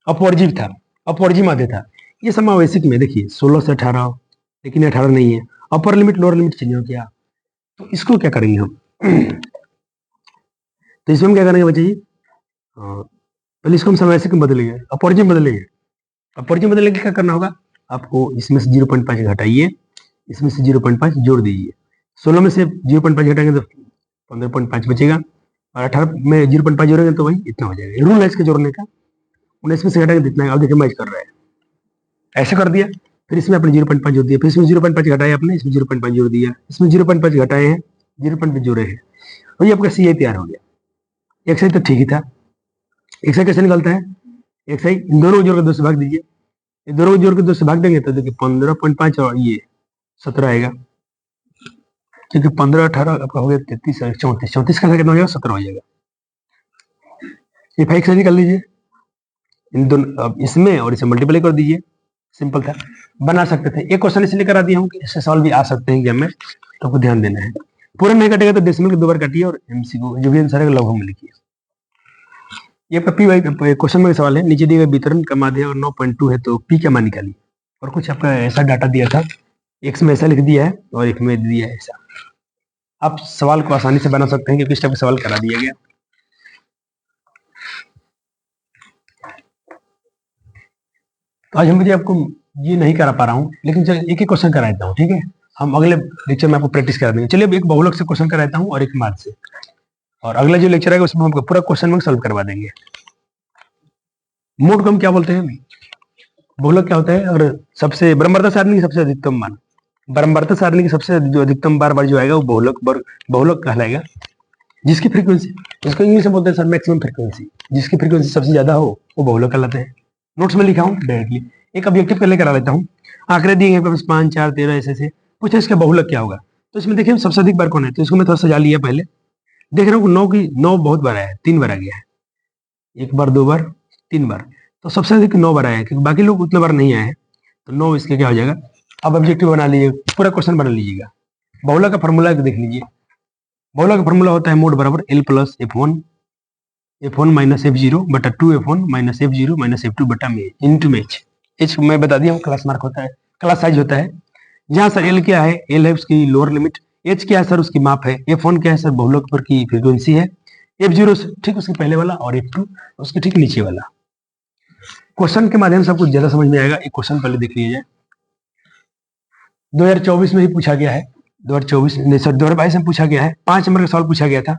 अपवर्जिव था, अपवर्जिव माध्य था, ये समावेशिक में देखिए 16 से 18, लेकिन 18 नहीं है, upper limit lower limit change हो गया, तो इसको क्या करेंगे हम, तो इसमें हम क्या करेंगे बच्चे जी, पहले इसको हम समैसिक में बदलेंगे, अपॉरिजिन बदलेंगे। अपॉरिजिन बदलने के क्या करना होगा, आपको इसमें से 0.5 घटाइए, इसमें से 0.5 जोड़ दीजिए। 16 में से 0.5 घटाएंगे तो 15.5 बचेगा, और 18 में 0.5 जोड़ेंगे तो वही इतना हो जाएगा। रूल है इसके जोड़ने का। 19 में से घटाएंगे तो इतना है। अब देखिए मैच कर रहा है, ऐसे कर दिया। फिर इसमें आपने 0.5 जोड़ दिया, फिर इसमें 0.5 घटाया आपने, इसमें 0.5 जोड़ दिया, इसमें 0.5 घटाए हैं, 0.5 जोड़े हैं, और ये आपका CI तैयार हो गया। एक्स आई तो ठीक ही था। एक्स आई कैसे निकलता है, एक्स आई इन दोनों को जोड़ कर 2 से भाग दीजिए, ये दोनों को जोड़ के 2 से भाग देंगे तो देखिए 15.5 और ये 17 आएगा, क्योंकि 15 18 आपका हो गया 33 और 34, 34 का कितना हो जाएगा, 17 हो जाएगा। ये फाइव से निकाल लीजिए, इन दोनों अब इसमें और इसे मल्टीप्लाई कर दीजिए। सिंपल था, बना सकते थे। एक क्वेश्चन इसलिए करा दिया हूँ कि इससे सॉल्व भी आ सकते हैं एग्जाम में, तो आपको ध्यान देना है। पूरा नहीं कटेगा तो डेसिमल के 2 बार काटिए और MCQ जो भी आंसर है लगभग में लिखिए। ये आपका पी वाई क्वेश्चन में सवाल है, नीचे दिए गए वितरण का माध्य और 9.2 है तो पी का मान निकालिए। और कुछ आपका ऐसा डाटा दिया था, एक्स में ऐसा लिख दिया है और एक में दिया है ऐसा। आप सवाल को आसानी से बना सकते हैं क्योंकि इस टाइप का सवाल करा दिया गया। तो आज मुझे आपको ये नहीं करा पा रहा हूँ, लेकिन चलिए एक ही क्वेश्चन करा देता हूँ, ठीक है। हम अगले लेक्चर में आपको प्रैक्टिस करा देंगे। चलिए अब एक बहुलक से क्वेश्चन कराता हूँ और एक मार्क से, और अगला जो लेक्चर आएगा उसमें हम पूरा क्वेश्चन बैंक सॉल्व करवा देंगे। मोड को हम क्या बोलते हैं, बहुलक क्या होता है, अगर सबसे ब्रह्मवर्त सारणी की सबसे अधिकतम मान, ब्रह्मवर्त सारणी की सबसे जो अधिकतम बार जो आएगा वो बहुलक कहलाएगा। जिसकी फ्रीक्वेंसी, इसको इंग्लिश में बोलते हैं सर मैक्सिमम फ्रीक्वेंसी, जिसकी फ्रीक्वेंसी सबसे ज्यादा हो वो बहुलक कहलाते हैं। नोट्स में लिखा हूँ डायरेक्टली, एक ऑब्जेक्टिव पहले करा लेता हूँ। आंकड़े दिए हैं 5 4 13 ऐसे पूछे इसका बहुलक क्या होगा। तो इसमें देखिए सबसे अधिक बार कौन है, तो इसको मैं थोड़ा सजा लिया पहले। देख रहा हूँ 9 बहुत बार आया है, 3 बार आ गया है, 1 बार 2 बार 3 बार, तो सबसे अधिक 9 बार आया है, क्योंकि बाकी लोग उतने बार नहीं आए हैं। तो 9 इसके क्या हो जाएगा। अब ऑब्जेक्टिव बना लीजिए, पूरा क्वेश्चन बना लीजिएगा। बहुलक का फॉर्मूला देख लीजिए। बहुलक का फॉर्मूला होता है मोड बराबर L plus F1 minus F0 बटा 2F1 minus F0 minus F2 बटा इंटू मैच। एच मैं बता दिया हूँ, क्लास मार्क होता है, क्लास साइज होता है। जहाँ सर L क्या है, L है उसकी लोअर लिमिट, H क्या है सर उसकी माप है, F1 क्या है सर बहुलक पर की फ्रीक्वेंसी है, F0 ठीक उसके पहले वाला और F2 उसके ठीक नीचे वाला। क्वेश्चन के माध्यम से आपको ज्यादा समझ में आएगा। एक क्वेश्चन पहले देख लीजिए, 2024 में ही पूछा गया है, 2024 नहीं सर 2022 में पूछा गया है। 5 नंबर का सवाल पूछा गया था,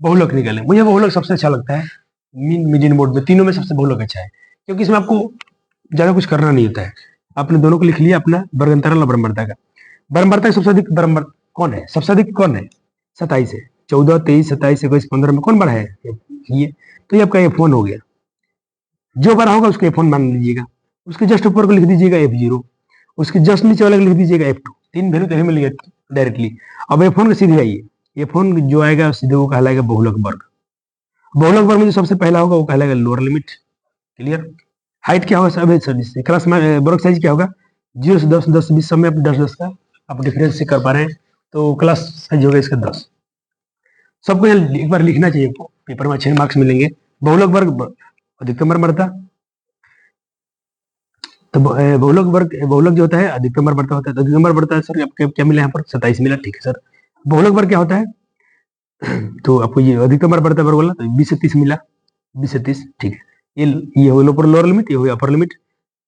बहुलक निकाले। मुझे बहुलक सबसे अच्छा लगता है, मीन मीडियन मोड में, तीनों में सबसे बहुलक अच्छा है, क्योंकि इसमें आपको ज्यादा कुछ करना नहीं होता है। आपने दोनों को लिख लिया, अपना वर्गांतरण और ब्रह्मवर्ता का। ब्रह्मवर्ता सबसे अधिक ब्रह्मवर्त कौन है, सबसे अधिक कौन है, 27 है। 14 23 27 21 15 में कौन बड़ा है, ये। तो ये आपका F1 हो गया। जो बड़ा होगा उसको F1 मान लीजिएगा, उसके जस्ट ऊपर को लिख दीजिएगा F0, उसके जस्ट नीचे वाले को लिख दीजिएगा F2। 3 वैल्यू तो मिल गया डायरेक्टली। अब F1 का सीधे आइए, F1 जो आएगा सीधे वो कहलाएगा बहुलक वर्ग। बहुलक वर्ग में जो सबसे पहला होगा वो कहलाएगा लोअर लिमिट। क्लियर। हाइट क्या होगा सर, क्लास में वर्ग साइज क्या होगा, 0 से 10 10 20 सब में 10 10 का आप डिफरेंस से कर पा रहे हैं, तो क्लास साइज होगा इसका 10। सबको एक बार लिखना चाहिए, पेपर में अच्छे मार्क्स मिलेंगे। बहुलक वर्ग अधिकतम ब्रह्मवर्ता, तो बहुलक जो होता है अधिकतम ब्रह्मवर्ता होता है। तो अधिकतम ब्रह्मवर्ता सर आपको क्या मिला यहाँ पर, 27 मिला, ठीक है सर। बहुलक वर्ग क्या होता है, तो आपको ये अधिकतम ब्रह्मवर्ता वर्ग बोला तो 20 से 30 मिला, 20 से 30, ठीक है। ये हो लोअर लिमिट, ये हो अपर लिमिट,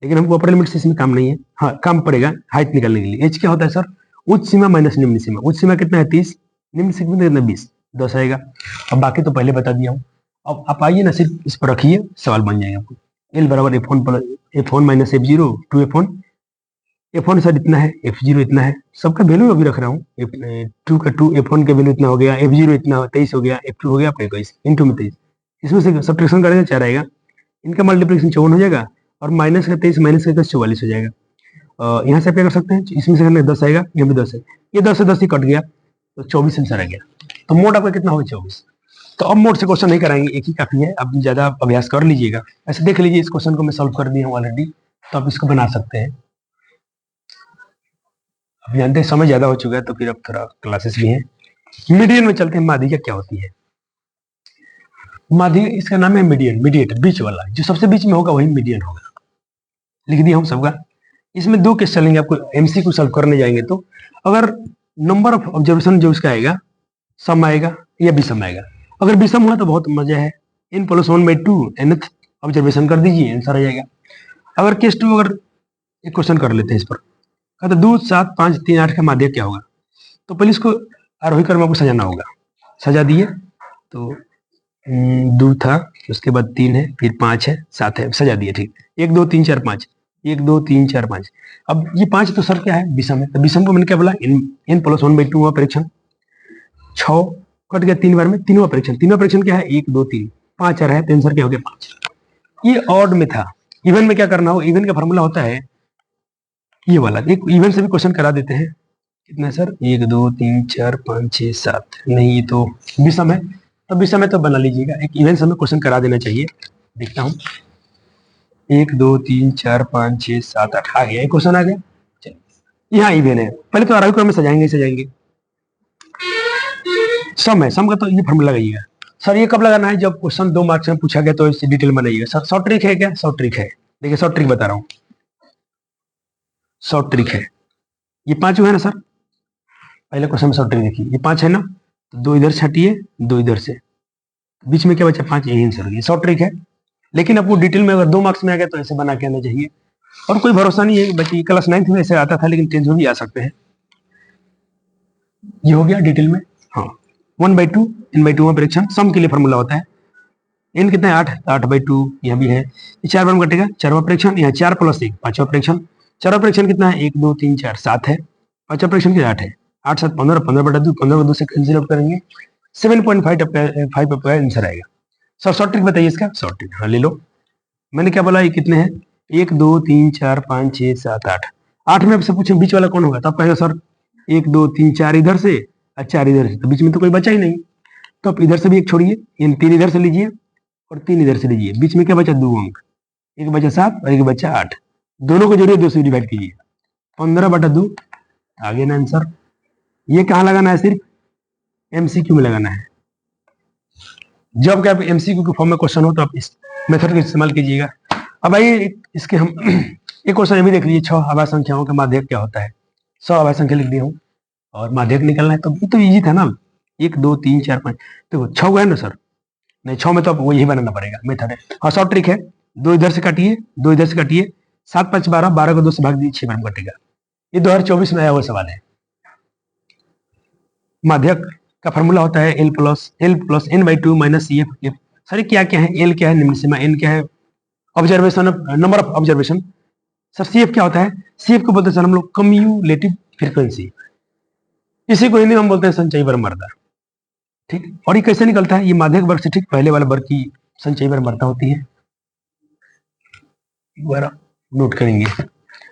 लेकिन हमको अपर लिमिट से इसमें काम नहीं है। हाँ काम पड़ेगा हाइट निकालने के लिए। एच क्या होता है सर, उच्च सीमा माइनस निम्न सीमा। उच्च सीमा कितना है 30, निम्न सीमा कितना 20, 10 आएगा। अब बाकी तो पहले बता दिया हूँ। अब आप आइए ना, सिर्फ इस पर रखिए, सवाल बन जाएगा आपको। L बराबर F1 minus F0 2F1। F1 sir इतना है, F0 इतना है, सबका वैल्यू अभी रख रहा हूँ। F2 का 2, F1 का वैल्यू इतना हो गया, F0 इतना 23 हो गया, F2 हो गया आपका 21 इंटू में 23। इसमें से सब्ट्रैक्शन करेंगे 4 आएगा, इनका मल्टीप्लिकेशन 54 हो जाएगा, और माइनस का 23 माइनस का 21 44 हो जाएगा। यहाँ से आप क्या कर सकते हैं, इसमें से करना 10 आएगा, यहाँ भी 10 है, ये 10 से 10 ही कट गया, तो 24 आंसर आ गया। तो मोड आपका कितना होगा 24। तो अब मोड से क्वेश्चन नहीं कराएंगे, एक ही काफी है। अब ज्यादा अभ्यास कर लीजिएगा। ऐसे देख लीजिए, इस क्वेश्चन को मैं सॉल्व कर दिया हूँ ऑलरेडी, तो आप इसको बना सकते हैं। अब जानते हैं समय ज्यादा हो चुका है, तो फिर अब थोड़ा क्लासेस भी हैं। मीडियन में चलते हैं, माध्यिका क्या होती है। माध्यिका इसका नाम है मीडियन, मीडिएट, बीच वाला, जो सबसे बीच में होगा वही मीडियन होगा। लिख दिया हम सबका। इसमें 2 केस चलेंगे, आपको MCQ सॉल्व करने जाएंगे तो अगर नंबर ऑफ ऑब्जर्वेशन जो उसका आएगा सम आएगा या विषम आएगा। अगर विषम हुआ तो बहुत मजा है, n प्लस 1/2 nth ऑब्जर्वेशन कर दीजिए, आंसर आ जाएगा। अगर केस 2 अगर एक क्वेश्चन कर लेते हैं इस पर, कहते 2 7 5 3 8 का माध्यक क्या होगा। तो पहले इसको आरोही क्रम आपको सजाना होगा, सजा दिए तो 2 था, उसके बाद 3 है, फिर 5 है, 7 है, सजा दिए, ठीक। 1 2 3 4 5, 1 2 3 4 5। अब ये 5 तो सर क्या है, विषम है, तो विषम को मैंने क्या बोला, n प्लस 1/2 हुआ परीक्षण। 6 कट गया 3 बार में, तीनों परीक्षण, तीनों परीक्षण क्या है, 1 2 3, 5 आ रहा है, तो आंसर क्या हो गया 5। ये ऑड में था। इवन में क्या करना हो, इवन का फॉर्मूला होता है ये वाला। एक इवन से भी क्वेश्चन करा देते हैं, कितना है सर, 1 2 3 4 5 6 7, नहीं ये तो विषम है, तो विषम है तो बना लीजिएगा। एक इवन से हमें क्वेश्चन करा देना चाहिए, देखता हूँ। 1 2 3 4 5 6 7 8 आ गया, एक क्वेश्चन आ गया। चलिए यहाँ इवन है, पहले तो आरोही क्रम में सजाएंगे सजाएंगे। सम है, सम का तो ये फॉर्मूला लगाइएगा। सर ये कब लगाना है, जब क्वेश्चन 2 मार्क्स में पूछा गया तो इससे डिटेल में बनाइएगा। सर शॉर्ट ट्रिक है क्या, शॉर्ट ट्रिक है, देखिए शॉर्ट ट्रिक बता रहा हूँ, शॉर्ट ट्रिक है। ये 5 है ना सर, पहले क्वेश्चन में शॉर्ट ट्रिक देखिए, ये 5 है ना, तो 2 इधर से हटिए, 2 इधर से, बीच में क्या बचा 5, यही आंसर। ये शॉर्ट ट्रिक है, लेकिन आपको डिटेल में अगर 2 मार्क्स में आ गया तो ऐसे बना के आना चाहिए। और कोई भरोसा नहीं है, बच्चे क्लास 9th में ऐसे आता था, लेकिन 10th में भी आ सकते हैं। ये हो गया डिटेल में। हाँ 1/2 n/2 परीक्षण, सम के लिए फॉर्मूला होता है। n कितना है 8, 8/2 यहाँ भी है। ये 4 बार में कटेगा, 4वां परीक्षण, यहाँ 4 + 1 5वां परीक्षण। 4वां परीक्षण कितना है, 1 2 3 4 7 है। 5वां परीक्षण कितना 8 है, 8 7 15, 15/2, 15 को 2 से कैंसिल आउट करेंगे, 7.5 आपका आंसर आएगा। सर शॉर्ट ट्रिक बताइए इसका, शॉर्ट ट्रिक हाँ ले लो। मैंने क्या बोला, ये कितने हैं, 1 2 3 4 5 6 7 8। 8 में आपसे पूछे बीच वाला कौन होगा, तब कहेगा सर 1 2 3 4 इधर से और 4 इधर से, तो बीच में तो कोई बचा ही नहीं। तो आप इधर से भी एक छोड़िए, इन 3 इधर से लीजिए और 3 इधर से लीजिए, बीच में क्या बचा 2 अंक, एक बचा 7 और एक बचा 8, दोनों को जोड़िए, 2 से डिवाइड कीजिए, 15/2 आ गया ना आंसर। ये कहाँ लगाना है, सिर्फ एमसीक्यू में लगाना है। जब क्या एमसीक्यू के फॉर्म में क्वेश्चन हो तो आप इस मेथड का इस्तेमाल कीजिएगा। अब आइए इसके हम एक क्वेश्चन ये भी देख लीजिए, 6 आभाज्य संख्याओं का माध्यक क्या होता है। 100 आभाज्य संख्या लिख दी हूँ और माध्यक निकलना है, तो ये तो इजी था ना, 1 2 3 4 5, देखो 6 है ना सर, नहीं 6 में तो आपको यही बनाना पड़ेगा, मेथड है। हाँ शॉर्ट ट्रिक है, 2 इधर से काटिए, 2 इधर से काटिए, 7 5 12, 12 को 2 से भाग दीजिए, 6 बार में कटेगा। ये 2024 में आया हुआ सवाल है। माध्यक का फॉर्मूला होता है L plus n/2 minus CF। Sir क्या क्या है, L क्या है निम्न सीमा, N क्या है observation of number of observation. Sir CF क्या होता है, CF को बोलते हैं सर हम लोग कम्यूलेटिव फ्रीक्वेंसी, इसी को हिंदी में हम बोलते हैं संचयी वर्गमर्दा, ठीक। और ये कैसे निकलता है, ये माध्यक वर्ग से ठीक पहले वाले वर्ग की संचयी वर्गमर्दा होती है, एक बार नोट करेंगे।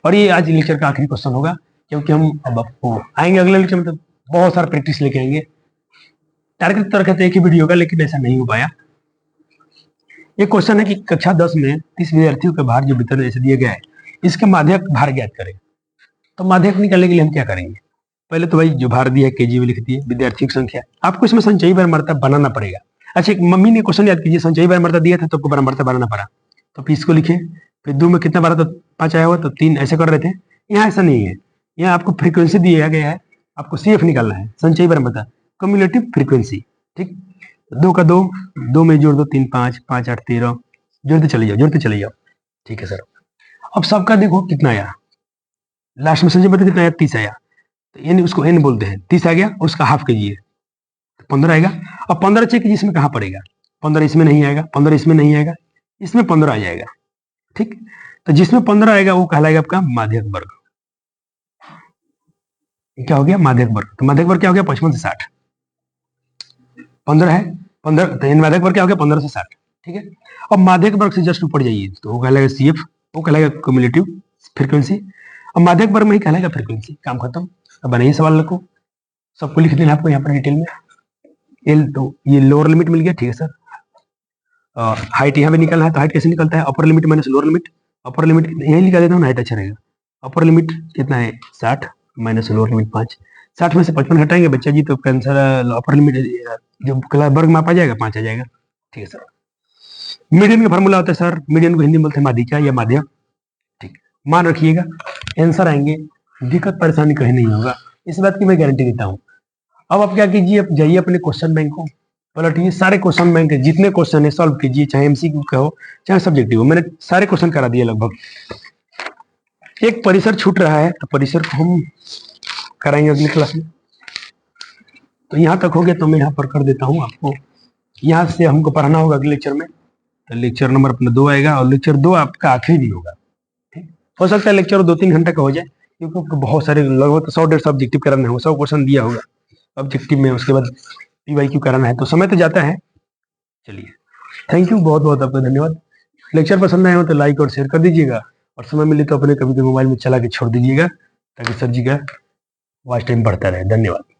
और ये आज लेक्चर का आखिरी क्वेश्चन होगा, क्योंकि हम अब आपको आएंगे अगले लेक्चर में तो बहुत सारा प्रैक्टिस लेके आएंगे। टारगेट तो रखा था एक ही वीडियो का, लेकिन ऐसा नहीं हो पाया। एक क्वेश्चन है कि कक्षा 10 में 30 विद्यार्थियों का भार जो वितरण जैसे दिया गया है, इसका माध्यक भार ज्ञात करें। तो माध्यक निकालने के लिए हम क्या करेंगे, पहले तो भाई जो भार दिया है केजी में लिख दिए, विद्यार्थियों की संख्या, आपको इसमें संचयी वर्गमर्दा बनाना पड़ेगा। अच्छा एक मम्मी ने क्वेश्चन याद कीजिए, संचयी वर्गमर्दा दिया था तो आपको वर्गमर्दा बनाना पड़ा, तो फिर इसको लिखे, फिर 2 में कितना बारा, तो 5 आया हुआ, तो 3 ऐसे कर रहे थे। यहाँ ऐसा नहीं है, यहाँ आपको फ्रीक्वेंसी दिया गया है, आपको CF निकालना है, संचयी वर्गमर्दा कम्युलेटिव फ्रीक्वेंसी, ठीक। 2 का 2, 2 में जोड़ दो, 3 5 5 8 13, जोड़ते चले जाओ, ठीक है सर। अब सबका देखो कितना आया, लास्ट में संचयी वर्गमर्दा कितना आया, 30 आया, तो यानी उसको n बोलते हैं, 30 आ गया, उसका हाफ कीजिए, 15 आएगा। अब 15 चेक कीजिए इसमें कहाँ पड़ेगा, 15 इसमें नहीं आएगा, 15 इसमें नहीं आएगा, इसमें 15 आ जाएगा, ठीक। तो जिसमें 15 आएगा वो कहलाएगा आपका माध्यक वर्ग। क्या हो गया, माध्यक वर्ग। तो माध्यक वर्ग क्या हो गया, 55 से 60, 15 है, 15 तो माध्यक वर्ग क्या हो गया, 15 से 60, ठीक है। अब माध्यक वर्ग से जस्ट ऊपर जाइए तो वो कहलाएगा CF, वो कहलाएगा क्युमुलेटिव फ्रीक्वेंसी। अब माध्यक वर्ग में ही कहलाएगा फ्रीक्वेंसी, काम खत्म। अब बनाइए सवाल को, सबको लिख देना आपको यहाँ पर डिटेल में। L तो ये लोअर लिमिट मिल गया, ठीक है सर। हाइट यहाँ पे निकलना है, तो हाइट कैसे निकलता है, upper limit minus lower limit. Upper limit यही लिखा देता हूँ, हाइट अच्छा रहेगा। अपर लिमिट कितना है 60 माइनस लोअर लिमिट 5, 60 में से 55 हटाएंगे बच्चा जी, तो आंसर अपर लिमिट जो वर्ग मापा जाएगा 5 आ जाएगा, ठीक है सर। मीडियन का फॉर्मूला होता है सर, मीडियन को हिंदी में बोलते हैं माध्यिका या माध्यक, ठीक। मान रखिएगा आंसर आएंगे, दिक्कत परेशानी कहीं नहीं होगा, इस बात की मैं गारंटी देता हूँ। अब आप क्या कीजिए, आप जाइए अपने क्वेश्चन बैंक को, पलटिए, सारे क्वेश्चन बैंक के जितने क्वेश्चन है सॉल्व कीजिए, चाहे एमसीक्यू का हो चाहे सब्जेक्टिव हो, मैंने सारे क्वेश्चन करा दिए लगभग। एक परिसर छूट रहा है, तो परिसर को हम कराएंगे अगली क्लास में। तो यहाँ तक हो गया, तो मैं यहाँ पर कर देता हूँ आपको। यहाँ से हमको पढ़ना होगा अगले लेक्चर में, तो लेक्चर नंबर अपना 2 आएगा, और लेक्चर 2 आपका आखिरी भी होगा। ठीक, हो सकता है लेक्चर 2-3 घंटे का हो जाए, क्योंकि बहुत सारे लगभग 100-150 ऑब्जेक्टिव कराना है, 100 क्वेश्चन दिया होगा ऑब्जेक्टिव में, उसके बाद पीवाईक्यू कराना है, तो समय तो जाता है। चलिए, थैंक यू, बहुत बहुत आपका धन्यवाद। लेक्चर पसंद आए हो तो लाइक और शेयर कर दीजिएगा, और समय मिले तो अपने कभी कभी मोबाइल में चला के छोड़ दीजिएगा, ताकि सर जी का वॉच टाइम बढ़ता रहे। धन्यवाद।